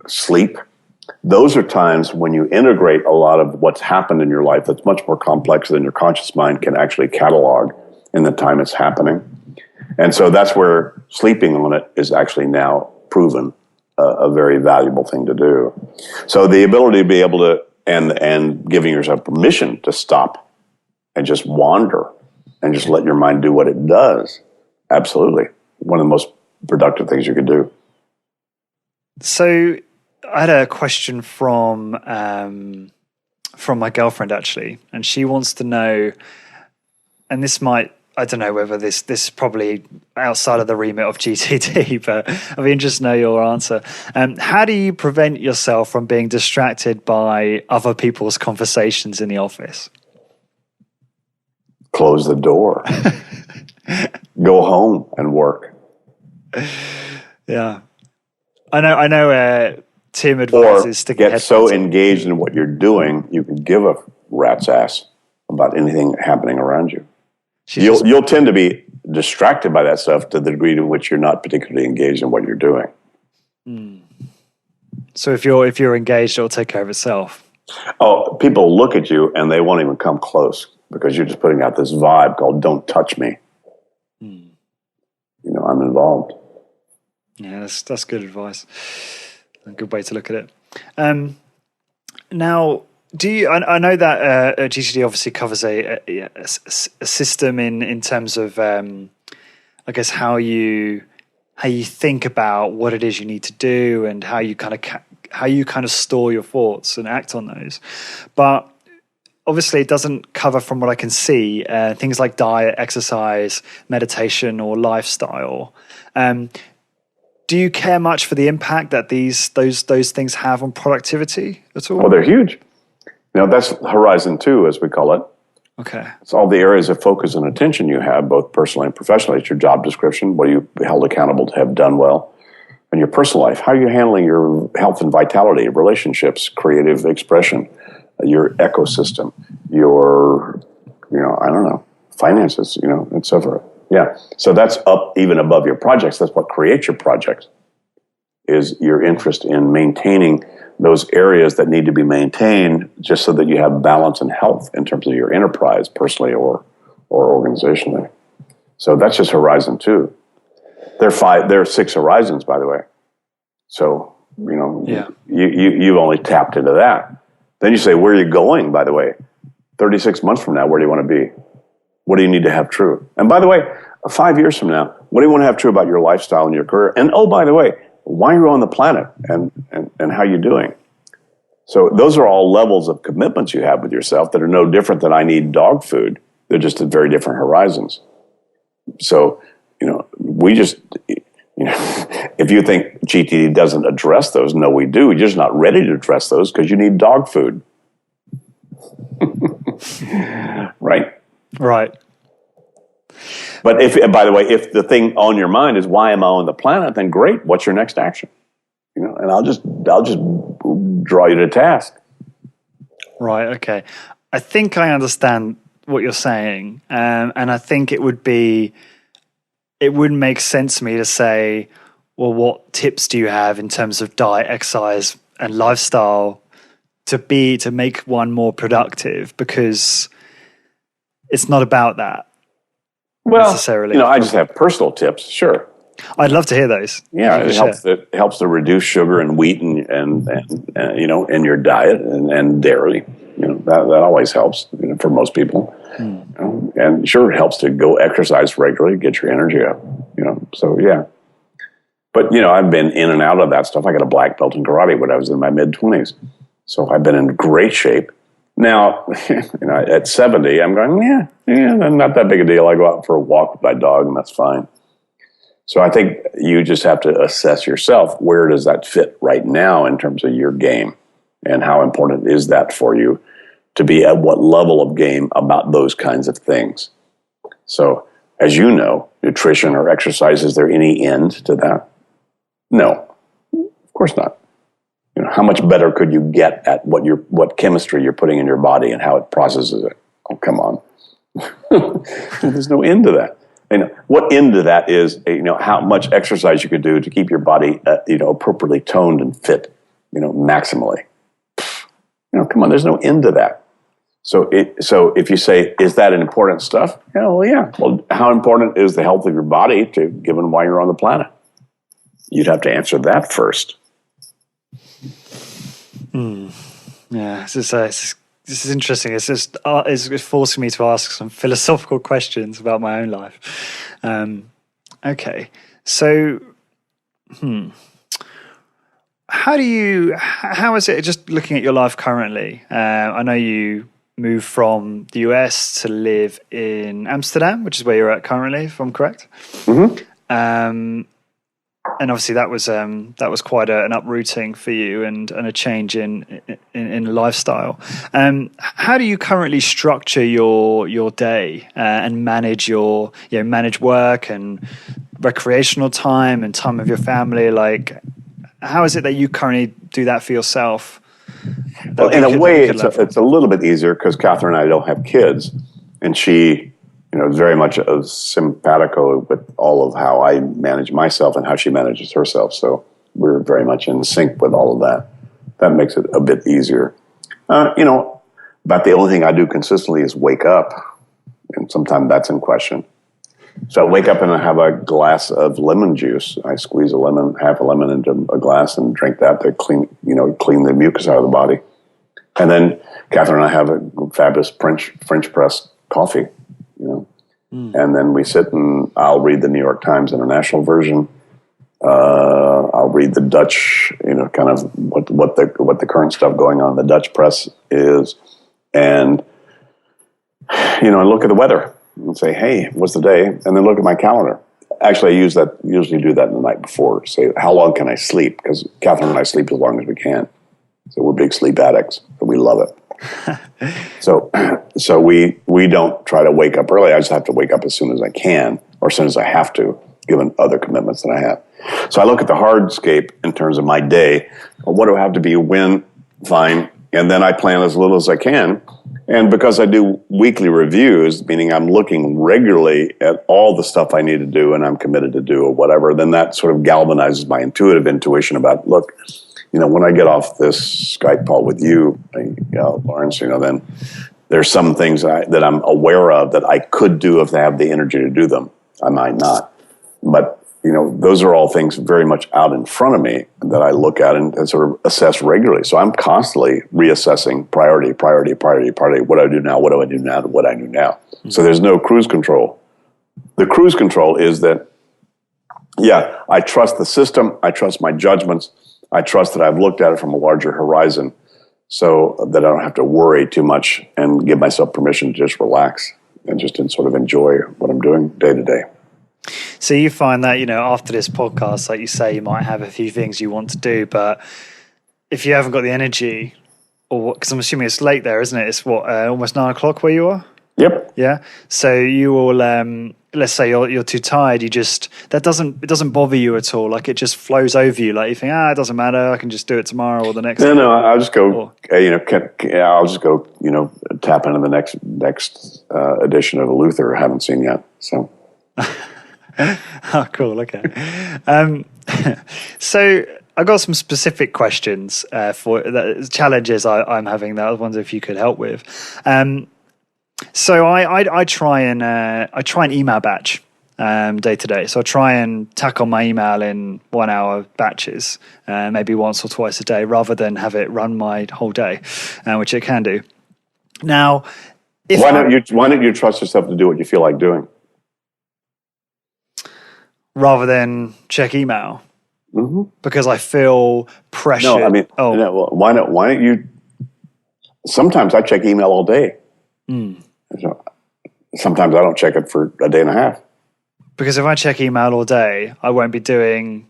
sleep, those are times when you integrate a lot of what's happened in your life that's much more complex than your conscious mind can actually catalog in the time it's happening. And so that's where sleeping on it is actually now proven a very valuable thing to do. So the ability to be able to, and giving yourself permission to stop and just wander and just let your mind do what it does, absolutely. One of the most productive things you could do. So I had a question from my girlfriend, actually, and she wants to know, and I don't know whether this is probably outside of the remit of GTD, but I'd be interested to know your answer. How do you prevent yourself from being distracted by other people's conversations in the office? Close the door. Go home and work. Yeah. I know Tim advises to get so engaged in what you're doing, you can give a rat's ass about anything happening around you. You'll tend to be distracted by that stuff to the degree to which you're not particularly engaged in what you're doing. So if you're engaged, it'll take care of itself. Oh, people look at you and they won't even come close because you're just putting out this vibe called "Don't touch me." I'm involved. Yeah, that's good advice. A good way to look at it. Now, I know that GTD obviously covers a system in terms of I guess how you think about what it is you need to do and how you kind of store your thoughts and act on those. But obviously it doesn't cover, from what I can see, things like diet, exercise, meditation, or lifestyle. Do you care much for the impact that those things have on productivity at all? Oh, they're huge. That's Horizon 2, as we call it. Okay. It's all the areas of focus and attention you have, both personally and professionally. It's your job description, what are you held accountable to have done well, and your personal life. How are you handling your health and vitality, relationships, creative expression, your ecosystem, your, finances, et cetera. Yeah. So that's up even above your projects. That's what creates your projects. is your interest in maintaining those areas that need to be maintained just so that you have balance and health in terms of your enterprise, personally or organizationally. So that's just horizon 2. There are 6 horizons, by the way. So, you've only tapped into that. Then you say, where are you going, by the way? 36 months from now, where do you want to be? What do you need to have true? And by the way, 5 years from now, what do you want to have true about your lifestyle and your career? And oh, by the way, why are you on the planet and how you're doing? So those are all levels of commitments you have with yourself that are no different than I need dog food. They're just at very different horizons. So, we just, if you think GTD doesn't address those, no, we do. You're just not ready to address those because you need dog food. Right? Right. But by the way, if the thing on your mind is why am I on the planet, then great. What's your next action? And I'll just draw you to task. Right. Okay. I think I understand what you're saying, and I think it wouldn't make sense to me to say, well, what tips do you have in terms of diet, exercise, and lifestyle to make one more productive? Because it's not about that. Well, necessarily. I just have personal tips. Sure. I'd love to hear those. Yeah, it helps to reduce sugar and wheat and in your diet and dairy. That always helps for most people. And sure, it helps to go exercise regularly, get your energy up. So yeah. But I've been in and out of that stuff. I got a black belt in karate when I was in my mid-20s, so I've been in great shape. Now, at 70, I'm going, not that big a deal. I go out for a walk with my dog, and that's fine. So I think you just have to assess yourself. Where does that fit right now in terms of your game? And how important is that for you to be at what level of game about those kinds of things? So, as you know, nutrition or exercise, is there any end to that? No, of course not. How much better could you get at what chemistry you're putting in your body and how it processes it? Oh, come on. There's no end to that. What end to that is, how much exercise you could do to keep your body, appropriately toned and fit, maximally. Come on, there's no end to that. So if you say, is that an important stuff? Yeah. Well, how important is the health of your body given why you're on the planet? You'd have to answer that first. Yeah, this is interesting. It's just it's forcing me to ask some philosophical questions about my own life. Okay, so how is it? Just looking at your life currently, I know you moved from the US to live in Amsterdam, which is where you're at currently, if I'm correct. Mm-hmm. And obviously that was quite an uprooting for you and a change in lifestyle. How do you currently structure your day and manage manage work and recreational time and time with your family? Like, how is it that you currently do that for yourself? Well, in a way, it's a little bit easier because Catherine and I don't have kids, and she is very much simpatico with all of how I manage myself and how she manages herself. So we're very much in sync with all of that. That makes it a bit easier. About the only thing I do consistently is wake up, and sometimes that's in question. So I wake up and I have a glass of lemon juice. I squeeze half a lemon into a glass and drink that to clean the mucus out of the body. And then Catherine and I have a fabulous French press coffee. And then we sit and I'll read the New York Times International version. I'll read the Dutch, kind of what the current stuff going on in the Dutch press is, and I look at the weather and say, hey, what's the day? And then look at my calendar. Actually, I usually do that the night before. Say, how long can I sleep? Because Catherine and I sleep as long as we can. So we're big sleep addicts, but we love it. So we don't try to wake up early. I just have to wake up as soon as I can, or as soon as I have to, given other commitments that I have. So I look at the hardscape in terms of my day. Well, what do I have to be? When? Fine. And then I plan as little as I can. And because I do weekly reviews, meaning I'm looking regularly at all the stuff I need to do and I'm committed to do or whatever, then that sort of galvanizes my intuition about, look, when I get off this Skype call with you, Lawrence, then there's some things that I'm aware of that I could do if I have the energy to do them. I might not. But those are all things very much out in front of me that I look at and sort of assess regularly. So I'm constantly reassessing priority. What do I do now? What do I do now? What I do now? Mm-hmm. So there's no cruise control. The cruise control is that, I trust the system. I trust my judgments. I trust that I've looked at it from a larger horizon so that I don't have to worry too much and give myself permission to just relax and just sort of enjoy what I'm doing day to day. So you find that, after this podcast, like you say, you might have a few things you want to do, but if you haven't got the energy, or because I'm assuming it's late there, isn't it? It's almost 9 o'clock where you are? Yep. Yeah. So you will, let's say you're too tired. it doesn't bother you at all. Like it just flows over you. Like you think, it doesn't matter. I can just do it tomorrow or the next day. No, I'll just go, I'll just go, tap into the next edition of Luther I haven't seen yet. So. Oh, cool. Okay. So I got some specific questions for the challenges I'm having that I wonder if you could help with. So I try and email batch day to day. So I try and tackle my email in 1 hour batches, maybe once or twice a day, rather than have it run my whole day, which it can do. Now, why don't you trust yourself to do what you feel like doing? Rather than check email, because I feel pressured. No, I mean, why don't you? Sometimes I check email all day. Sometimes I don't check it for a day and a half. Because if I check email all day, I won't be doing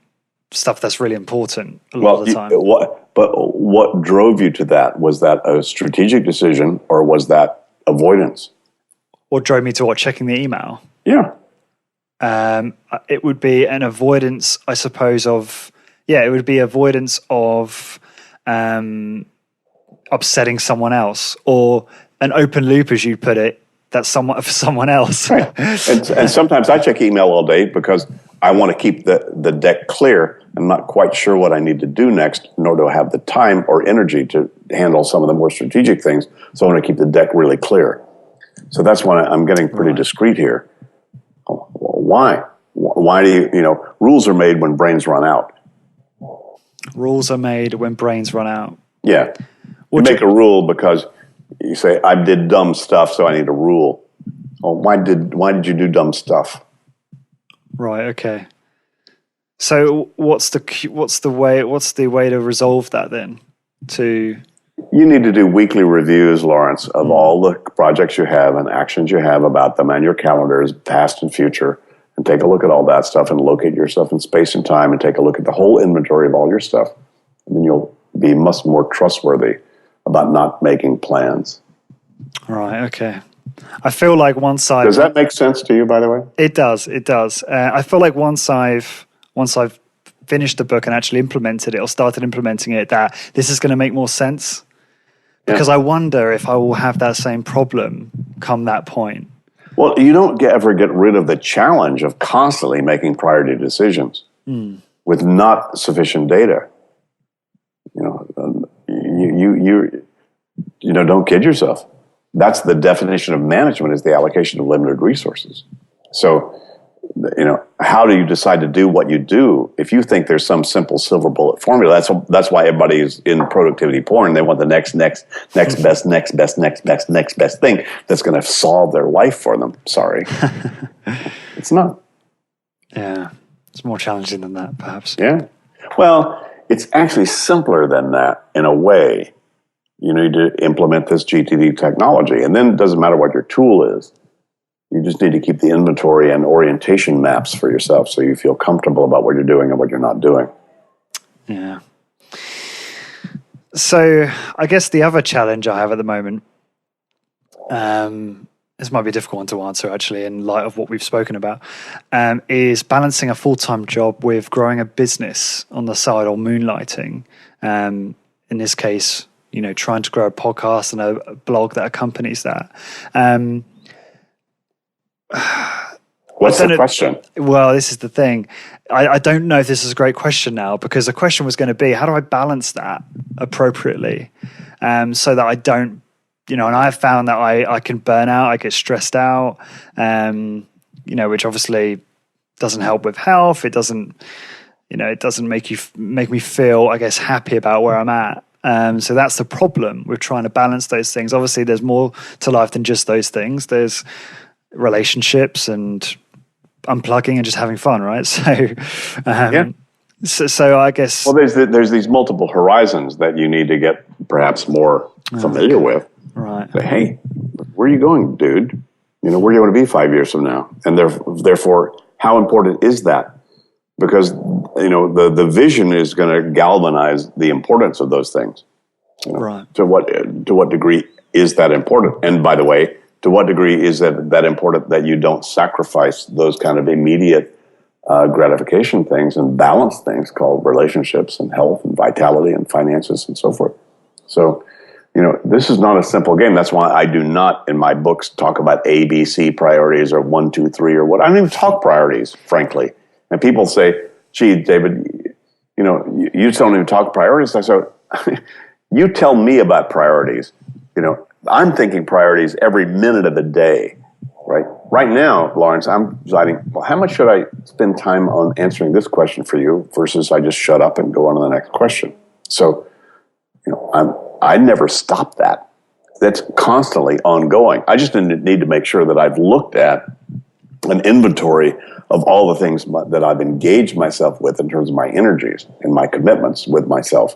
stuff that's really important a lot of the time. What drove you to that? Was that a strategic decision or was that avoidance? What drove me to checking the email? Yeah. It would be an avoidance, I suppose, it would be avoidance of upsetting someone else, or an open loop, as you put it, that's somewhat for someone else. Right. And sometimes I check email all day because I want to keep the deck clear. I'm not quite sure what I need to do next, nor do I have the time or energy to handle some of the more strategic things. So I want to keep the deck really clear. So that's why I'm getting pretty discreet here. Why? Why do rules are made when brains run out. Rules are made when brains run out. Yeah. You make a rule because you say, I did dumb stuff, so I need a rule. Oh, why did you do dumb stuff? Right, okay. So what's the way to resolve that then? You need to do weekly reviews, Lawrence, of all the projects you have and actions you have about them on your calendars, past and future, and take a look at all that stuff and locate yourself in space and time and take a look at the whole inventory of all your stuff. And then you'll be much more trustworthy about not making plans. Right, okay. I feel like once I've... Does that make sense to you, by the way? It does. I feel like once I've finished the book and actually implemented it or started implementing it, that this is going to make more sense. Because I wonder if I will have that same problem come that point. Well, you don't ever get rid of the challenge of constantly making priority decisions with not sufficient data. Don't kid yourself. That's the definition of management, is the allocation of limited resources. So, how do you decide to do what you do? If you think there's some simple silver bullet formula, that's why everybody is in productivity porn. They want the next best thing that's going to solve their life for them. Sorry. It's not. Yeah. It's more challenging than that, perhaps. Yeah. Well, it's actually simpler than that in a way. You need to implement this GTD technology, and then it doesn't matter what your tool is. You just need to keep the inventory and orientation maps for yourself so you feel comfortable about what you're doing and what you're not doing. Yeah. So I guess the other challenge I have at the moment, this might be a difficult one to answer actually in light of what we've spoken about, is balancing a full-time job with growing a business on the side or moonlighting. In this case, trying to grow a podcast and a blog that accompanies that. What's the question? Well, this is the thing. I don't know if this is a great question now, because the question was going to be, how do I balance that appropriately, so that I don't, and I have found that I can burn out, I get stressed out, which obviously doesn't help with health. It doesn't make me feel, I guess, happy about where I'm at. So that's the problem with trying to balance those things. Obviously, there's more to life than just those things. There's relationships and unplugging and just having fun, right? So I guess. Well, there's these multiple horizons that you need to get perhaps more familiar with. Right. Say, hey, where are you going, dude? Where do you want to be 5 years from now? And therefore, how important is that? Because the vision is going to galvanize the importance of those things. Right. To what degree is that important? And by the way, to what degree is that important that you don't sacrifice those kind of immediate gratification things and balance things called relationships and health and vitality and finances and so forth? So, this is not a simple game. That's why I do not, in my books, talk about A, B, C priorities or 1, 2, 3 or what. I don't even talk priorities, frankly. And people say, gee, David, you don't even talk priorities. I say, you tell me about priorities. I'm thinking priorities every minute of the day, right? Right now, Lawrence, I'm deciding, well, how much should I spend time on answering this question for you versus I just shut up and go on to the next question. So, I never stop that. That's constantly ongoing. I just need to make sure that I've looked at an inventory of all the things that I've engaged myself with in terms of my energies and my commitments with myself,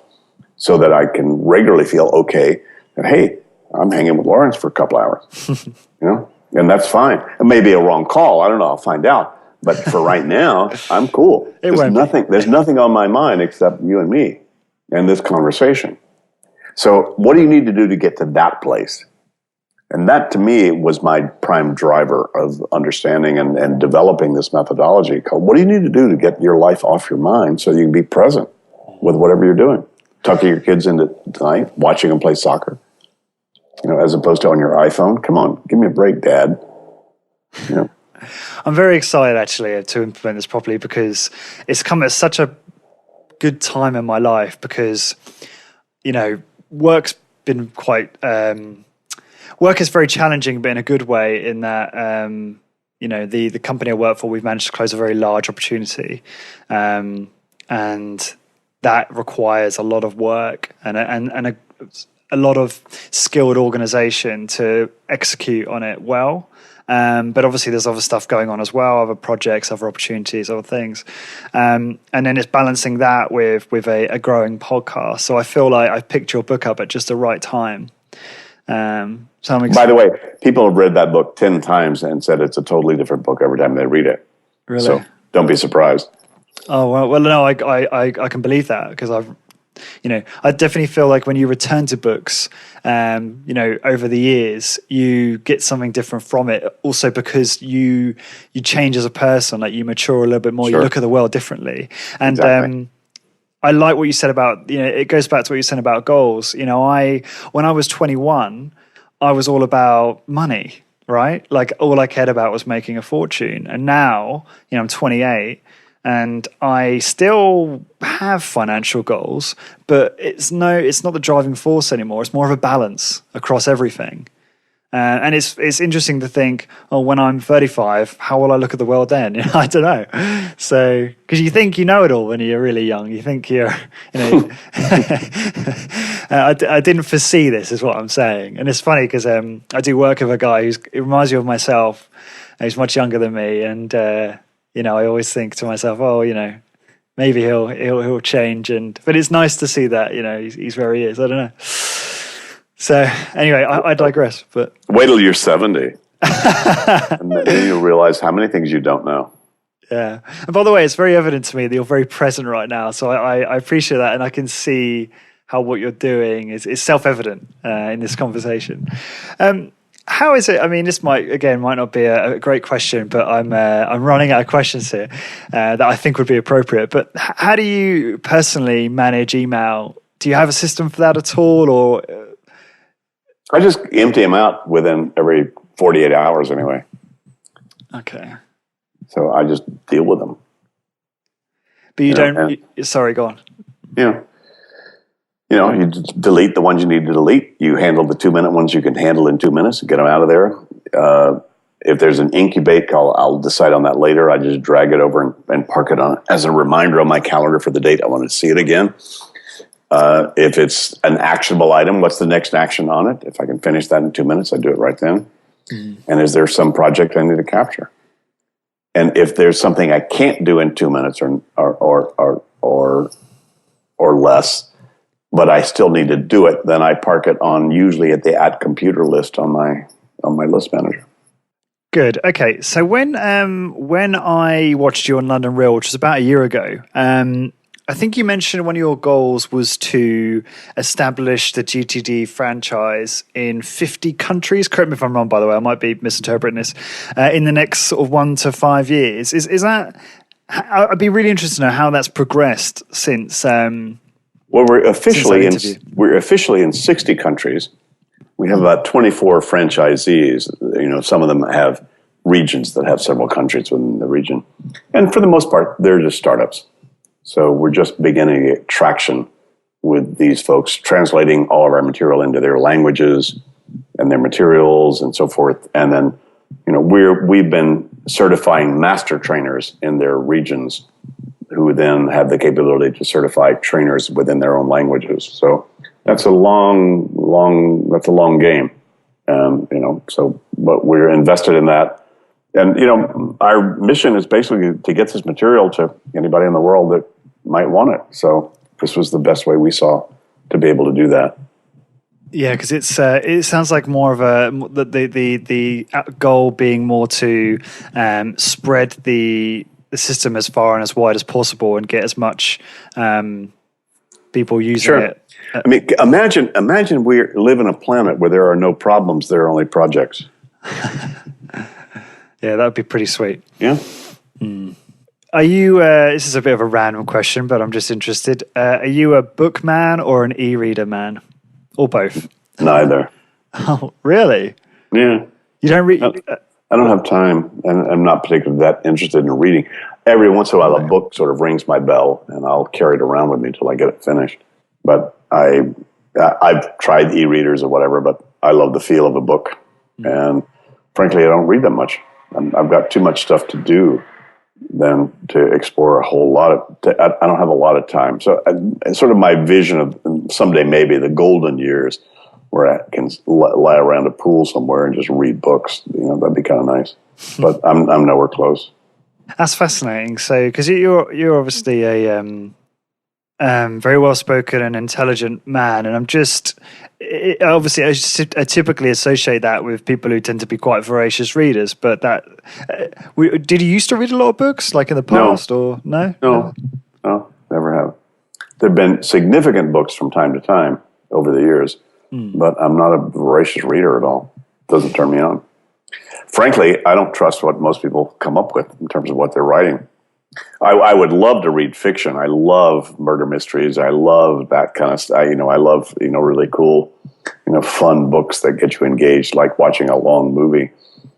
so that I can regularly feel okay that, hey, I'm hanging with Lawrence for a couple hours, and that's fine. It may be a wrong call. I don't know. I'll find out. But for right now, I'm cool. There's nothing on my mind except you and me and this conversation. So what do you need to do to get to that place? And that, to me, was my prime driver of understanding and developing this methodology called, what do you need to do to get your life off your mind so you can be present with whatever you're doing? Tucking your kids into tonight, watching them play soccer, as opposed to on your iPhone. Come on, give me a break, Dad. I'm very excited, actually, to implement this properly, because it's come at such a good time in my life, because, work's been quite... work is very challenging, but in a good way, in that, the company I work for, we've managed to close a very large opportunity. And that requires a lot of work and a lot of skilled organization to execute on it well. But obviously there's other stuff going on as well, other projects, other opportunities, other things. And then it's balancing that with a growing podcast. So I feel like I've picked your book up at just the right time. By the way, people have read that book 10 times and said it's a totally different book every time they read it. Really? So don't be surprised. Oh, well, no, I can believe that, because I definitely feel like when you return to books, over the years, you get something different from it. Also because you change as a person, like you mature a little bit more, sure. You look at the world differently. And, exactly. I like what you said about, it goes back to what you said about goals. When I was 21, I was all about money, right? Like all I cared about was making a fortune. And now, I'm 28 and I still have financial goals, but it's not the driving force anymore. It's more of a balance across everything. And it's interesting to think, when I'm 35, how will I look at the world then? I don't know. So, because you think you know it all when you're really young. You think you're, I didn't foresee this, is what I'm saying. And it's funny because I do work with a guy it reminds me of myself. He's much younger than me, and I always think to myself, maybe he'll change. But it's nice to see that he's where he is. I don't know. So anyway, I digress. But wait till you're 70, and then you'll realize how many things you don't know. Yeah. And by the way, it's very evident to me that you're very present right now. So I appreciate that, and I can see how what you're doing is self-evident in this conversation. How is it? I mean, this might not be a great question, but I'm running out of questions here that I think would be appropriate. But how do you personally manage email do you have a system for that at all, or? I just empty them out within every 48 hours anyway. Okay. So I just deal with them. But you don't. Sorry, go on. You delete the ones you need to delete. You handle the 2-minute ones you can handle in 2 minutes. Get them out of there. If there's an incubate, I'll decide on that later. I just drag it over and park it on as a reminder on my calendar for the date I want to see it again. If it's an actionable item, what's the next action on it? If I can finish that in 2 minutes, I do it right then. And is there some project I need to capture? And if there's something I can't do in 2 minutes or less, but I still need to do it, then I park it on usually at the add computer list on my list manager. Good. Okay. So when I watched you on London Real, which was about a year ago, I think you mentioned one of your goals was to establish the GTD franchise in 50 countries. Correct me if I'm wrong, by the way. I might be misinterpreting this. In the next sort of 1 to 5 years, is that? I'd be really interested to know how that's progressed since. Well, we're officially in 60 countries. We have about 24 franchisees. Some of them have regions that have several countries within the region, and for the most part, they're just startups. So we're just beginning to get traction with these folks, translating all of our material into their languages and their materials and so forth. And then, we've been certifying master trainers in their regions, who then have the capability to certify trainers within their own languages. So that's a long game. But we're invested in that. And, our mission is basically to get this material to anybody in the world that might want it. So this was the best way we saw to be able to do that. Yeah, because it sounds like more of the goal being more to spread the system as far and as wide as possible and get as much people using it. I mean, imagine we live in a planet where there are no problems, there are only projects. Yeah, that would be pretty sweet. Yeah. Are you, this is a bit of a random question, but I'm just interested. Are you a book man or an e-reader man? Or both? Neither. Oh, really? Yeah. You don't read? I don't have time, and I'm not particularly that interested in reading. Every once in a while, a book sort of rings my bell, and I'll carry it around with me until I get it finished. But I've tried e-readers or whatever, but I love the feel of a book. And frankly, I don't read that much. I've got too much stuff to do than to explore a whole lot of. I don't have a lot of time. So it's sort of my vision of someday maybe the golden years where I can lie around a pool somewhere and just read books. That'd be kind of nice. But I'm nowhere close. That's fascinating. So, because you're obviously a very well spoken and intelligent man, and obviously I typically associate that with people who tend to be quite voracious readers. But did you used to read a lot of books, like in the past, or no? No, never have. There've been significant books from time to time over the years, but I'm not a voracious reader at all. Doesn't turn me on. Frankly, I don't trust what most people come up with in terms of what they're writing. I would love to read fiction. I love murder mysteries. I love that kind of stuff. I love, really cool, fun books that get you engaged, like watching a long movie.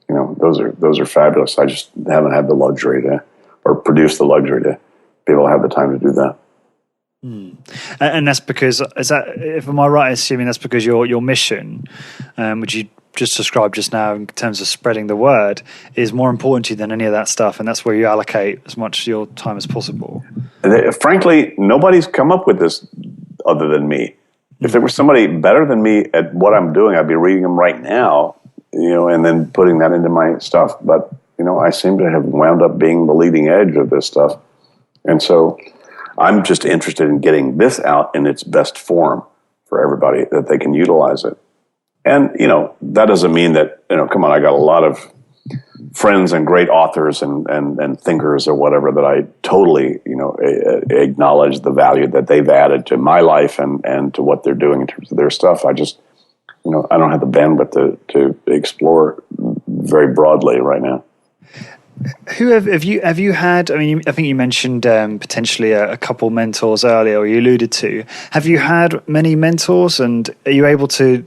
Those are fabulous. I just haven't had the luxury or produced the luxury to be able to have the time to do that. And that's because, if am I right, assuming that's because your mission, which you just described just now in terms of spreading the word, is more important to you than any of that stuff, and that's where you allocate as much of your time as possible. Frankly, nobody's come up with this other than me. If there was somebody better than me at what I'm doing, I'd be reading them right now, and then putting that into my stuff. But, I seem to have wound up being the leading edge of this stuff. And so I'm just interested in getting this out in its best form for everybody, that they can utilize it. And, that doesn't mean that, come on, I got a lot of friends and great authors and thinkers or whatever that I totally, acknowledge the value that they've added to my life and to what they're doing in terms of their stuff. I just, I don't have the bandwidth to explore very broadly right now. Who have you had? I mean, I think you mentioned potentially a couple mentors earlier, or you alluded to. Have you had many mentors, and are you able to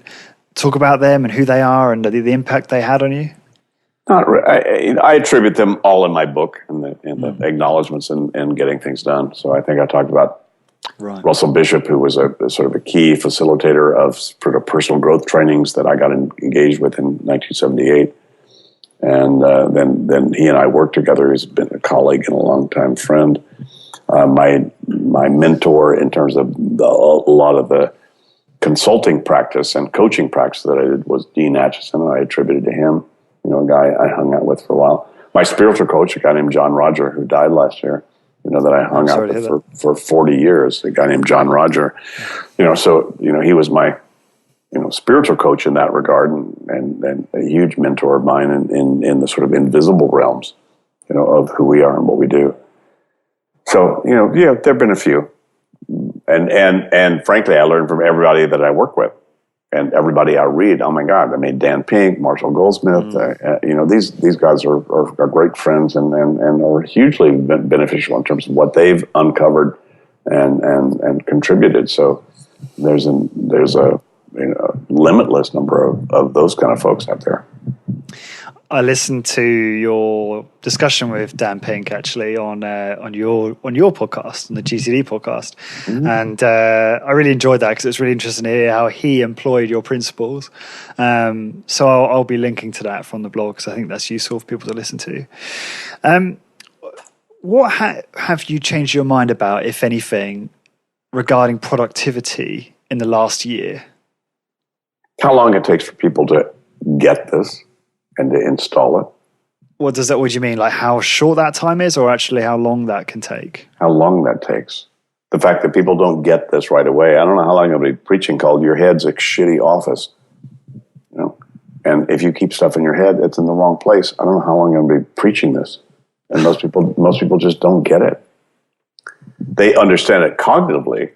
talk about them and who they are and the impact they had on you? I attribute them all in my book and the acknowledgments and getting things done. So I think I talked about Russell Bishop, who was a sort of a key facilitator of sort of personal growth trainings that I got engaged with in 1978. And then he and I worked together. He's been a colleague and a longtime friend. My mentor in terms of a lot of the consulting practice and coaching practice that I did was Dean Atchison, and I attributed to him. You know, a guy I hung out with for a while. My spiritual coach, a guy named John Roger, who died last year, you know, that I hung out with for 40 years, a guy named John Roger. You know, so, you know, he was my, you know, spiritual coach in that regard and a huge mentor of mine in the sort of invisible realms, you know, of who we are and what we do. So, you know, yeah, there have been a few. And frankly, I learned from everybody that I work with. And everybody I read, oh my God, I mean, Dan Pink, Marshall Goldsmith, you know, these guys are great friends and are hugely beneficial in terms of what they've uncovered and contributed. So there's a you know, limitless number of those kind of folks out there. I listened to your discussion with Dan Pink actually on your podcast, on the GTD podcast, and I really enjoyed that because it's really interesting to hear how he employed your principles. So I'll be linking to that from the blog because I think that's useful for people to listen to. What have you changed your mind about, if anything, regarding productivity in the last year? How long it takes for people to get this and to install it. What do you mean? Like how short that time is, or actually how long that can take? How long that takes. The fact that people don't get this right away. I don't know how long I'll be preaching called your head's a shitty office. You know? And if you keep stuff in your head, it's in the wrong place. I don't know how long I'm going to be preaching this. And most people just don't get it. They understand it cognitively,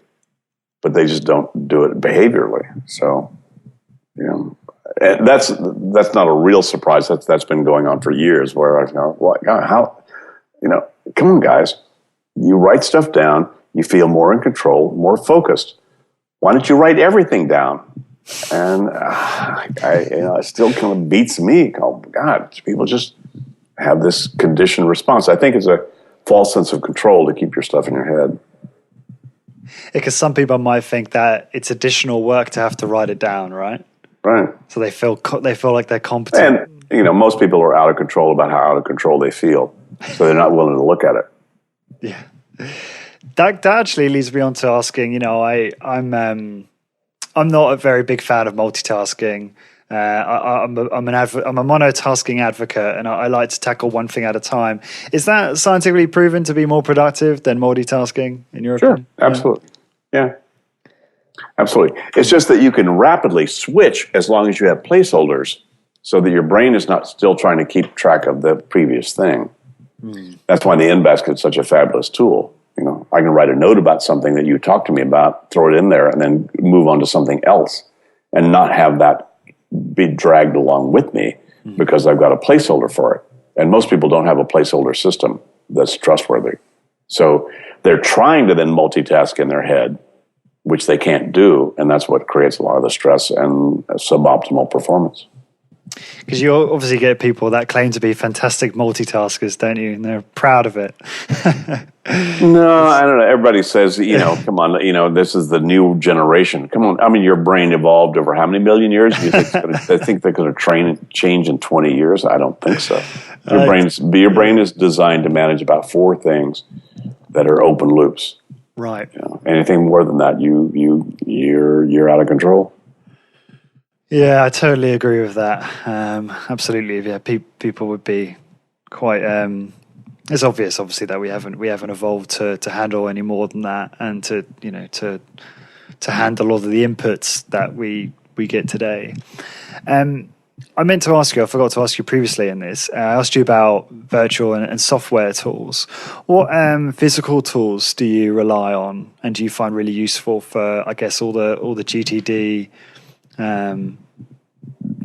but they just don't do it behaviorally. So, you know, and that's not a real surprise. That's been going on for years. Where I go, well, God, how, you know, come on, guys. You write stuff down. You feel more in control, more focused. Why don't you write everything down? And it still kind of beats me. Oh God, people just have this conditioned response. I think it's a false sense of control to keep your stuff in your head. Because some people might think that it's additional work to have to write it down, right? Right. So they feel like they're competent. And, you know, most people are out of control about how out of control they feel. So they're not willing to look at it. Yeah. That actually leads me on to asking, you know, I'm not a very big fan of multitasking. I'm a monotasking advocate, and I like to tackle one thing at a time. Is that scientifically proven to be more productive than multitasking, in your opinion? Sure, absolutely. Yeah. Absolutely. It's just that you can rapidly switch as long as you have placeholders so that your brain is not still trying to keep track of the previous thing. That's why the InBasket is such a fabulous tool. You know, I can write a note about something that you talked to me about, throw it in there, and then move on to something else and not have that be dragged along with me because I've got a placeholder for it. And most people don't have a placeholder system that's trustworthy. So they're trying to then multitask in their head, which they can't do, and that's what creates a lot of the stress and suboptimal performance. Because you obviously get people that claim to be fantastic multitaskers, don't you? And they're proud of it. No, I don't know. Everybody says, you know, come on, you know, this is the new generation. Come on. I mean, your brain evolved over how many million years? Do you think they're going to change in 20 years? I don't think so. Your brain is designed to manage about 4 things that are open loops. Right. You know, anything more than that, you're out of control. Yeah, I totally agree with that. Absolutely. Yeah, people would be quite. It's obvious, obviously, that we haven't evolved to handle any more than that, and to handle all of the inputs that we get today. I meant to ask you, I forgot to ask you previously in this. I asked you about virtual and software tools. What physical tools do you rely on, and do you find really useful for, I guess, all the GTD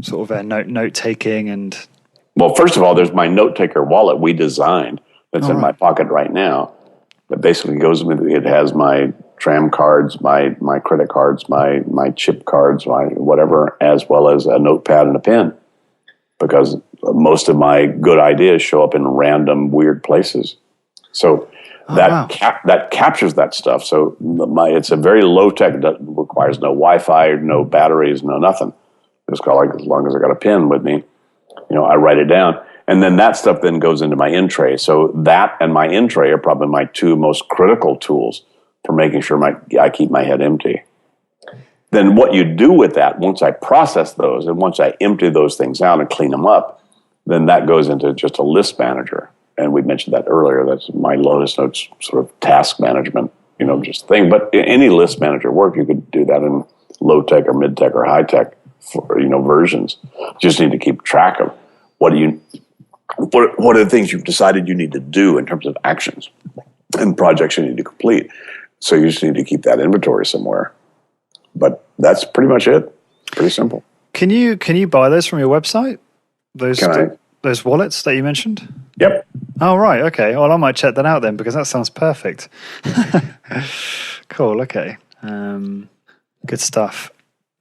sort of note taking and Well, first of all, there's my note taker wallet we designed that's in my pocket right now. That basically goes with it. Has my tram cards, my credit cards, my chip cards, my whatever, as well as a notepad and a pen. Because most of my good ideas show up in random weird places. So that captures that stuff. So it's a very low tech. It requires no Wi-Fi, no batteries, no nothing. Just as long as I got a pen with me, I write it down. And then that stuff then goes into my in tray. So that and my in tray are probably my two most critical tools for making sure I keep my head empty. Then what you do with that, once I process those and once I empty those things out and clean them up, then that goes into just a list manager. And we mentioned that earlier. That's my Lotus Notes sort of task management, just thing. But any list manager work, you could do that in low tech or mid tech or high tech, versions. You just need to keep track of what are the things you've decided you need to do in terms of actions and projects you need to complete. So you just need to keep that inventory somewhere. But that's pretty much it. Pretty simple. Can you buy those from your website? Those wallets that you mentioned? Yep. Oh, right. Okay. Well, I might check that out then because that sounds perfect. Cool. Okay. Good stuff.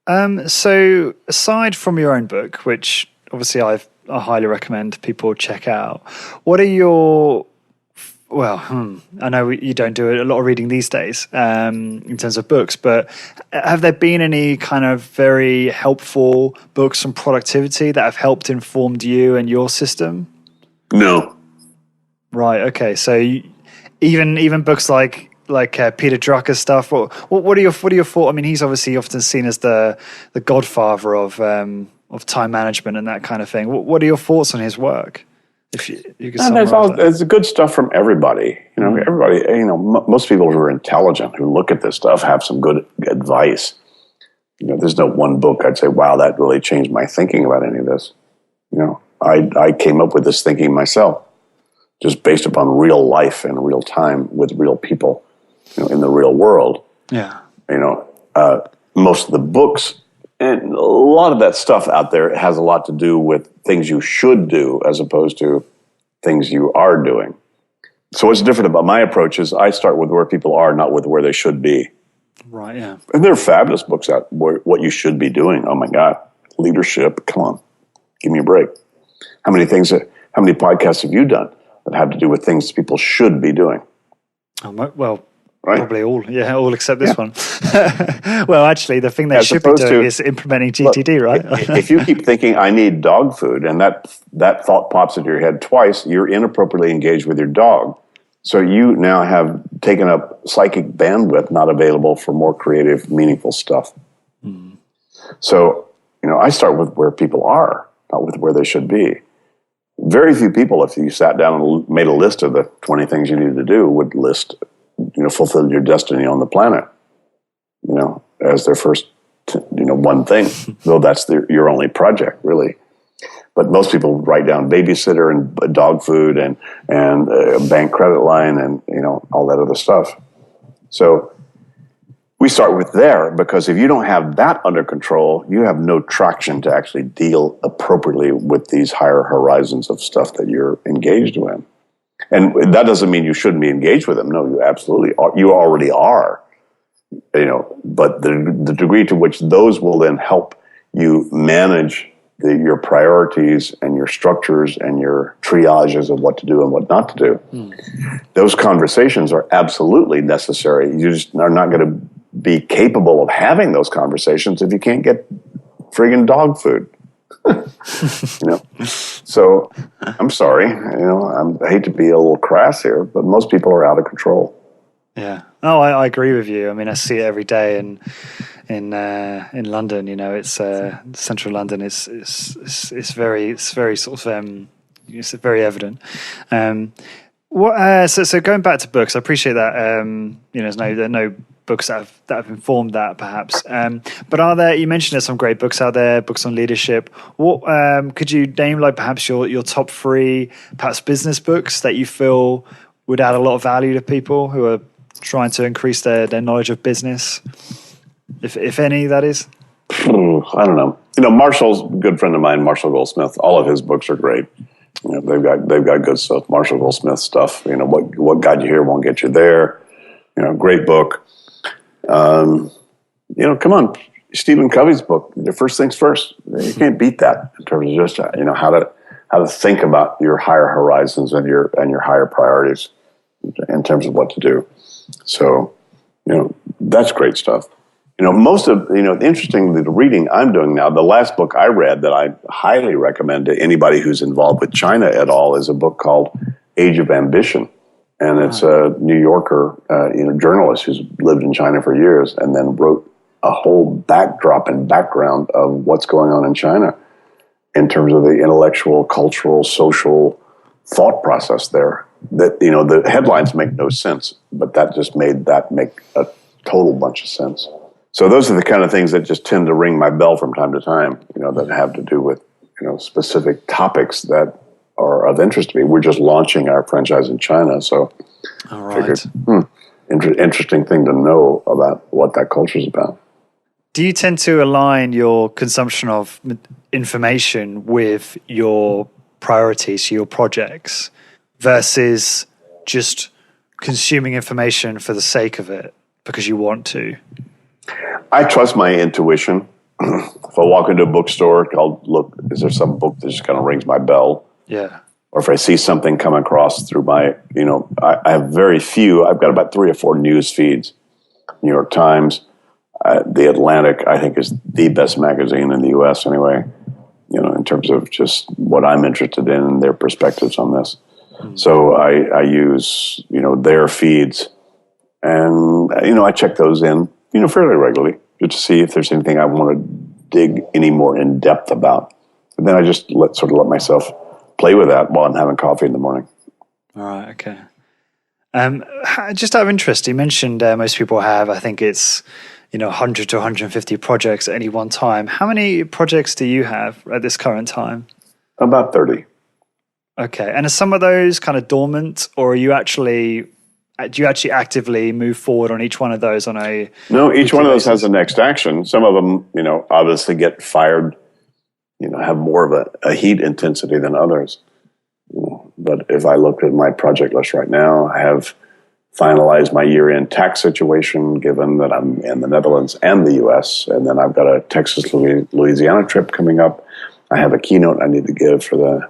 So aside from your own book, which obviously I highly recommend people check out, what are your... I know you don't do a lot of reading these days in terms of books, but have there been any kind of very helpful books on productivity that have helped informed you and your system? No. Right. Okay. So even books like Peter Drucker's stuff. What are your thoughts? I mean, he's obviously often seen as the godfather of time management and that kind of thing. What are your thoughts on his work? If you could summarize that. There's good stuff from everybody. Everybody. Most people who are intelligent who look at this stuff have some good advice. There's no one book I'd say, wow, that really changed my thinking about any of this. I came up with this thinking myself, just based upon real life and real time with real people, in the real world. Yeah. Most of the books and a lot of that stuff out there has a lot to do with things you should do as opposed to things you are doing. So what's different about my approach is I start with where people are, not with where they should be. Right, yeah. And there are fabulous books out where what you should be doing. Oh my God, leadership, come on, give me a break. How many podcasts have you done that have to do with things people should be doing? Right. Probably all except this one. Well, actually, the thing they should be doing is implementing GTD, right? If you keep thinking, I need dog food, and that thought pops into your head twice, you're inappropriately engaged with your dog. So you now have taken up psychic bandwidth not available for more creative, meaningful stuff. Mm. So, I start with where people are, not with where they should be. Very few people, if you sat down and made a list of the 20 things you needed to do, would list fulfill your destiny on the planet, as their first, one thing, though that's your only project, really. But most people write down babysitter and dog food and bank credit line and, all that other stuff. So we start with there because if you don't have that under control, you have no traction to actually deal appropriately with these higher horizons of stuff that you're engaged in. And that doesn't mean you shouldn't be engaged with them. No, you absolutely are. You already are. But the degree to which those will then help you manage your priorities and your structures and your triages of what to do and what not to do. Those conversations are absolutely necessary. You just are not going to be capable of having those conversations if you can't get friggin' dog food. So I'm sorry, I hate to be a little crass here, but most people are out of control. Yeah. Oh, I agree with you. I mean, I see it every day in London. It's central London. It's very sort of it's very evident. So going back to books, I appreciate that. There are no books that have informed that, perhaps. But are there? You mentioned there's some great books out there, books on leadership. What could you name, perhaps your top 3, perhaps business books that you feel would add a lot of value to people who are trying to increase their knowledge of business, if any, that is? I don't know. Marshall's a good friend of mine, Marshall Goldsmith. All of his books are great. They've got good stuff. Marshall Goldsmith stuff. What got you here won't get you there. Great book. Come on, Stephen Covey's book, First Things First. You can't beat that in terms of just how to think about your higher horizons and your higher priorities in terms of what to do. So that's great stuff. Most of interestingly, the reading I'm doing now, the last book I read that I highly recommend to anybody who's involved with China at all is a book called Age of Ambition. And it's a New Yorker, journalist who's lived in China for years and then wrote a whole backdrop and background of what's going on in China in terms of the intellectual, cultural, social thought process there. That, the headlines make no sense, but that just made that make a total bunch of sense. So those are the kind of things that just tend to ring my bell from time to time, that have to do with, specific topics that are of interest to me. We're just launching our franchise in China, so all right. Interesting thing to know about what that culture is about. Do you tend to align your consumption of information with your priorities, your projects, versus just consuming information for the sake of it because you want to? I trust my intuition. If I walk into a bookstore, I'll look, is there some book that just kind of rings my bell? Yeah. Or if I see something come across through my, I have very few, I've got about 3 or 4 news feeds. New York Times, The Atlantic, I think, is the best magazine in the U.S. anyway, in terms of just what I'm interested in and their perspectives on this. Mm-hmm. So I use, their feeds, and, I check those in, fairly regularly, just to see if there's anything I want to dig any more in depth about. And then I just let myself play with that while I'm having coffee in the morning. All right, okay. Just out of interest, you mentioned most people have, I think it's, 100 to 150 projects at any one time. How many projects do you have at this current time? About 30. Okay, and are some of those kind of dormant, or do you actually actively move forward on each one of those on a... No, each one of those has a next action. Some of them, obviously get fired, have more of a heat intensity than others. But if I looked at my project list right now, I have finalized my year-end tax situation, given that I'm in the Netherlands and the U.S., and then I've got a Texas-Louisiana trip coming up. I have a keynote I need to give for the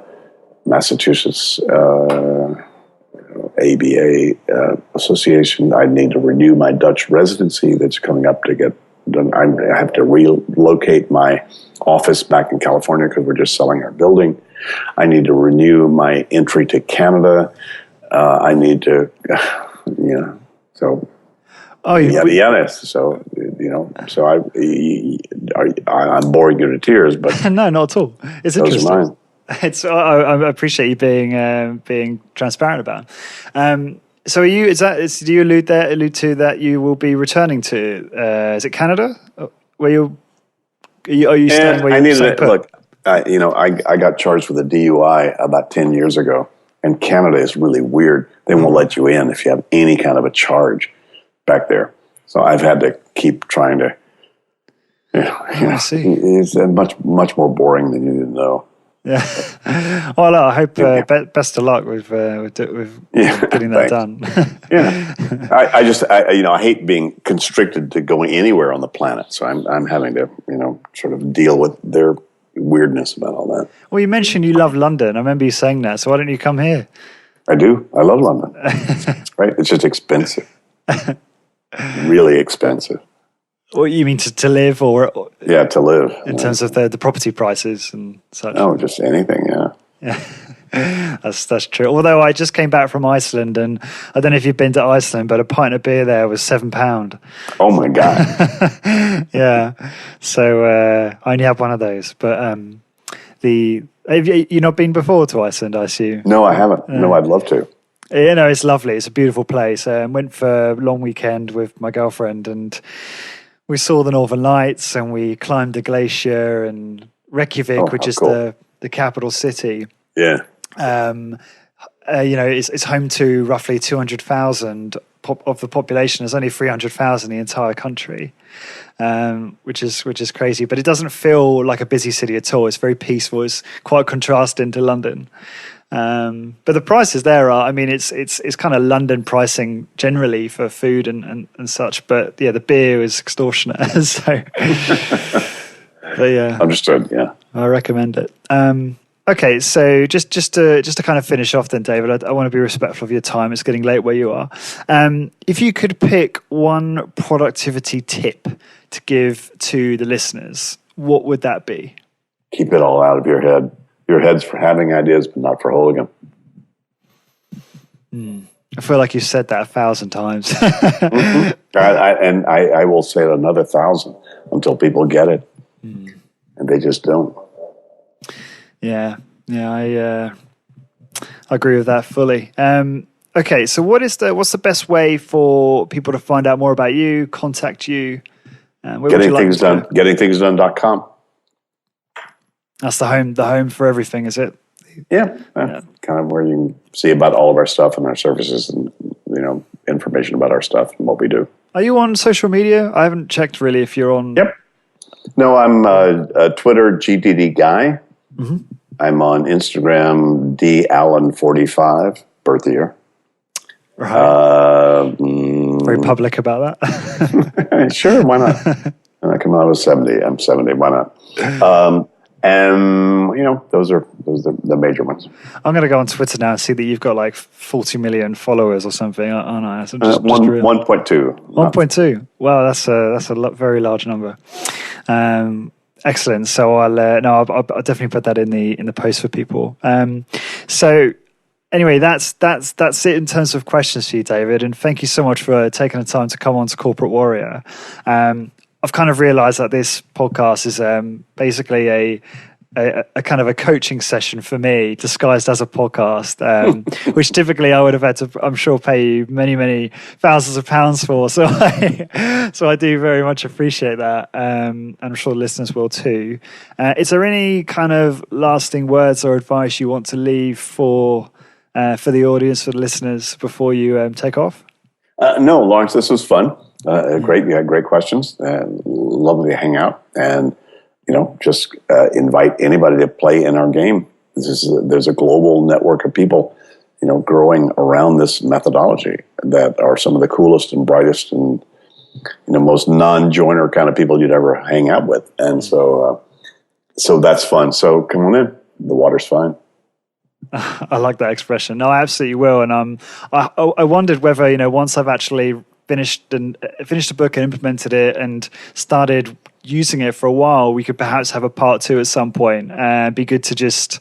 Massachusetts ABA association. I need to renew my Dutch residency that's coming up to get done. I have to relocate my office back in California because we're just selling our building. I need to renew my entry to Canada. I need to, so yada yada. So so I'm boring you to tears, but no, not at all. It's those interesting. are mine. I appreciate you being transparent about it. So do you allude to that you will be returning to? Is it Canada? Are you staying where you're staying put? Look, I got charged with a DUI about 10 years ago, and Canada is really weird. They won't let you in if you have any kind of a charge back there. So I've had to keep trying to. I see. It's much more boring than you didn't know. Yeah. Well, I hope best of luck with getting that done. Yeah. I hate being constricted to going anywhere on the planet, so I'm having to sort of deal with their weirdness about all that. Well, you mentioned you love London. I remember you saying that. So why don't you come here? I do. I love London. Right? It's just expensive. Really expensive. What you mean to live, or yeah, to live in terms of the property prices and such? No, just anything. Yeah, that's true. Although I just came back from Iceland, and I don't know if you've been to Iceland, but a pint of beer there was £7. Oh my god! Yeah, so I only have one of those. But have you not been before to Iceland? I assume. No, I haven't. No, I'd love to. It's lovely. It's a beautiful place. Went for a long weekend with my girlfriend, and we saw the Northern Lights, and we climbed a glacier, and Reykjavik, which is cool. the capital city. Yeah. It's home to roughly 200,000 of the population. There's only 300,000 in the entire country, which is crazy. But it doesn't feel like a busy city at all. It's very peaceful. It's quite contrasting to London. But the prices there are, I mean, it's kind of London pricing generally for food and such. But yeah, the beer is extortionate. So, but yeah, Understood. Yeah, I recommend it. Okay, so just to kind of finish off then, David, I want to be respectful of your time. It's getting late where you are. If you could pick one productivity tip to give to the listeners, what would that be? keep it all out of your head. Your head's for having ideas, but not for holding them. I feel like you've said that 1,000 times. I will say it another 1,000 until people get it, and they just don't. Yeah, I agree with that fully. Okay, so what's the best way for people to find out more about you, contact you? Gettingthingsdone.com. That's the home for everything, is it? Yeah, kind of where you can see about all of our stuff and our services, and information about our stuff and what we do. Are you on social media? I haven't checked really if you're on. Yep. No, I'm a Twitter GTD guy. Mm-hmm. I'm on Instagram DAllen45, birth year. Right. Very public about that. Sure, why not? When I come out, I was 70. I'm 70. Why not? And those are the major ones. I'm going to go on Twitter now and see that you've got like 40 million followers or something. Aren't I? 1.2. 1.2. Wow, that's a very large number. Excellent. So I'll definitely put that in the post for people. So anyway, that's it in terms of questions for you, David. And thank you so much for taking the time to come on to Corporate Warrior. I've kind of realized that this podcast is basically a kind of a coaching session for me disguised as a podcast, which typically I would have had to, I'm sure, pay you many, many thousands of pounds for. So I do very much appreciate that. And I'm sure the listeners will too. Is there any kind of lasting words or advice you want to leave for the audience, for the listeners before you take off? No, Lawrence, this was fun. Great. You had great questions. Lovely to hang out, and just invite anybody to play in our game. There's a global network of people, growing around this methodology that are some of the coolest and brightest and most non-joiner kind of people you'd ever hang out with, and so that's fun. So come on in. The water's fine. I like that expression. No, I absolutely will. And I wondered whether once I've actually finished the book and implemented it and started using it for a while, we could perhaps have a part 2 at some point. Be good to just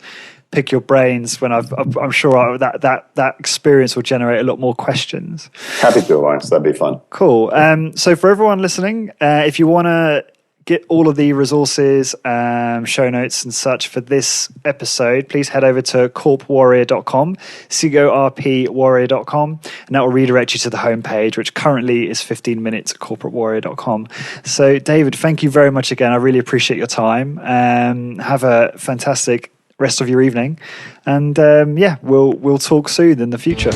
pick your brains when I'm sure that experience will generate a lot more questions. Happy to, Lawrence. That'd be fun. Cool. So for everyone listening, if you want to get all of the resources, show notes and such for this episode, please head over to corpwarrior.com, corpwarrior.com, and that will redirect you to the homepage, which currently is 15 minutes at corporatewarrior.com. So David, thank you very much again. I really appreciate your time. Have a fantastic rest of your evening. And we'll talk soon in the future.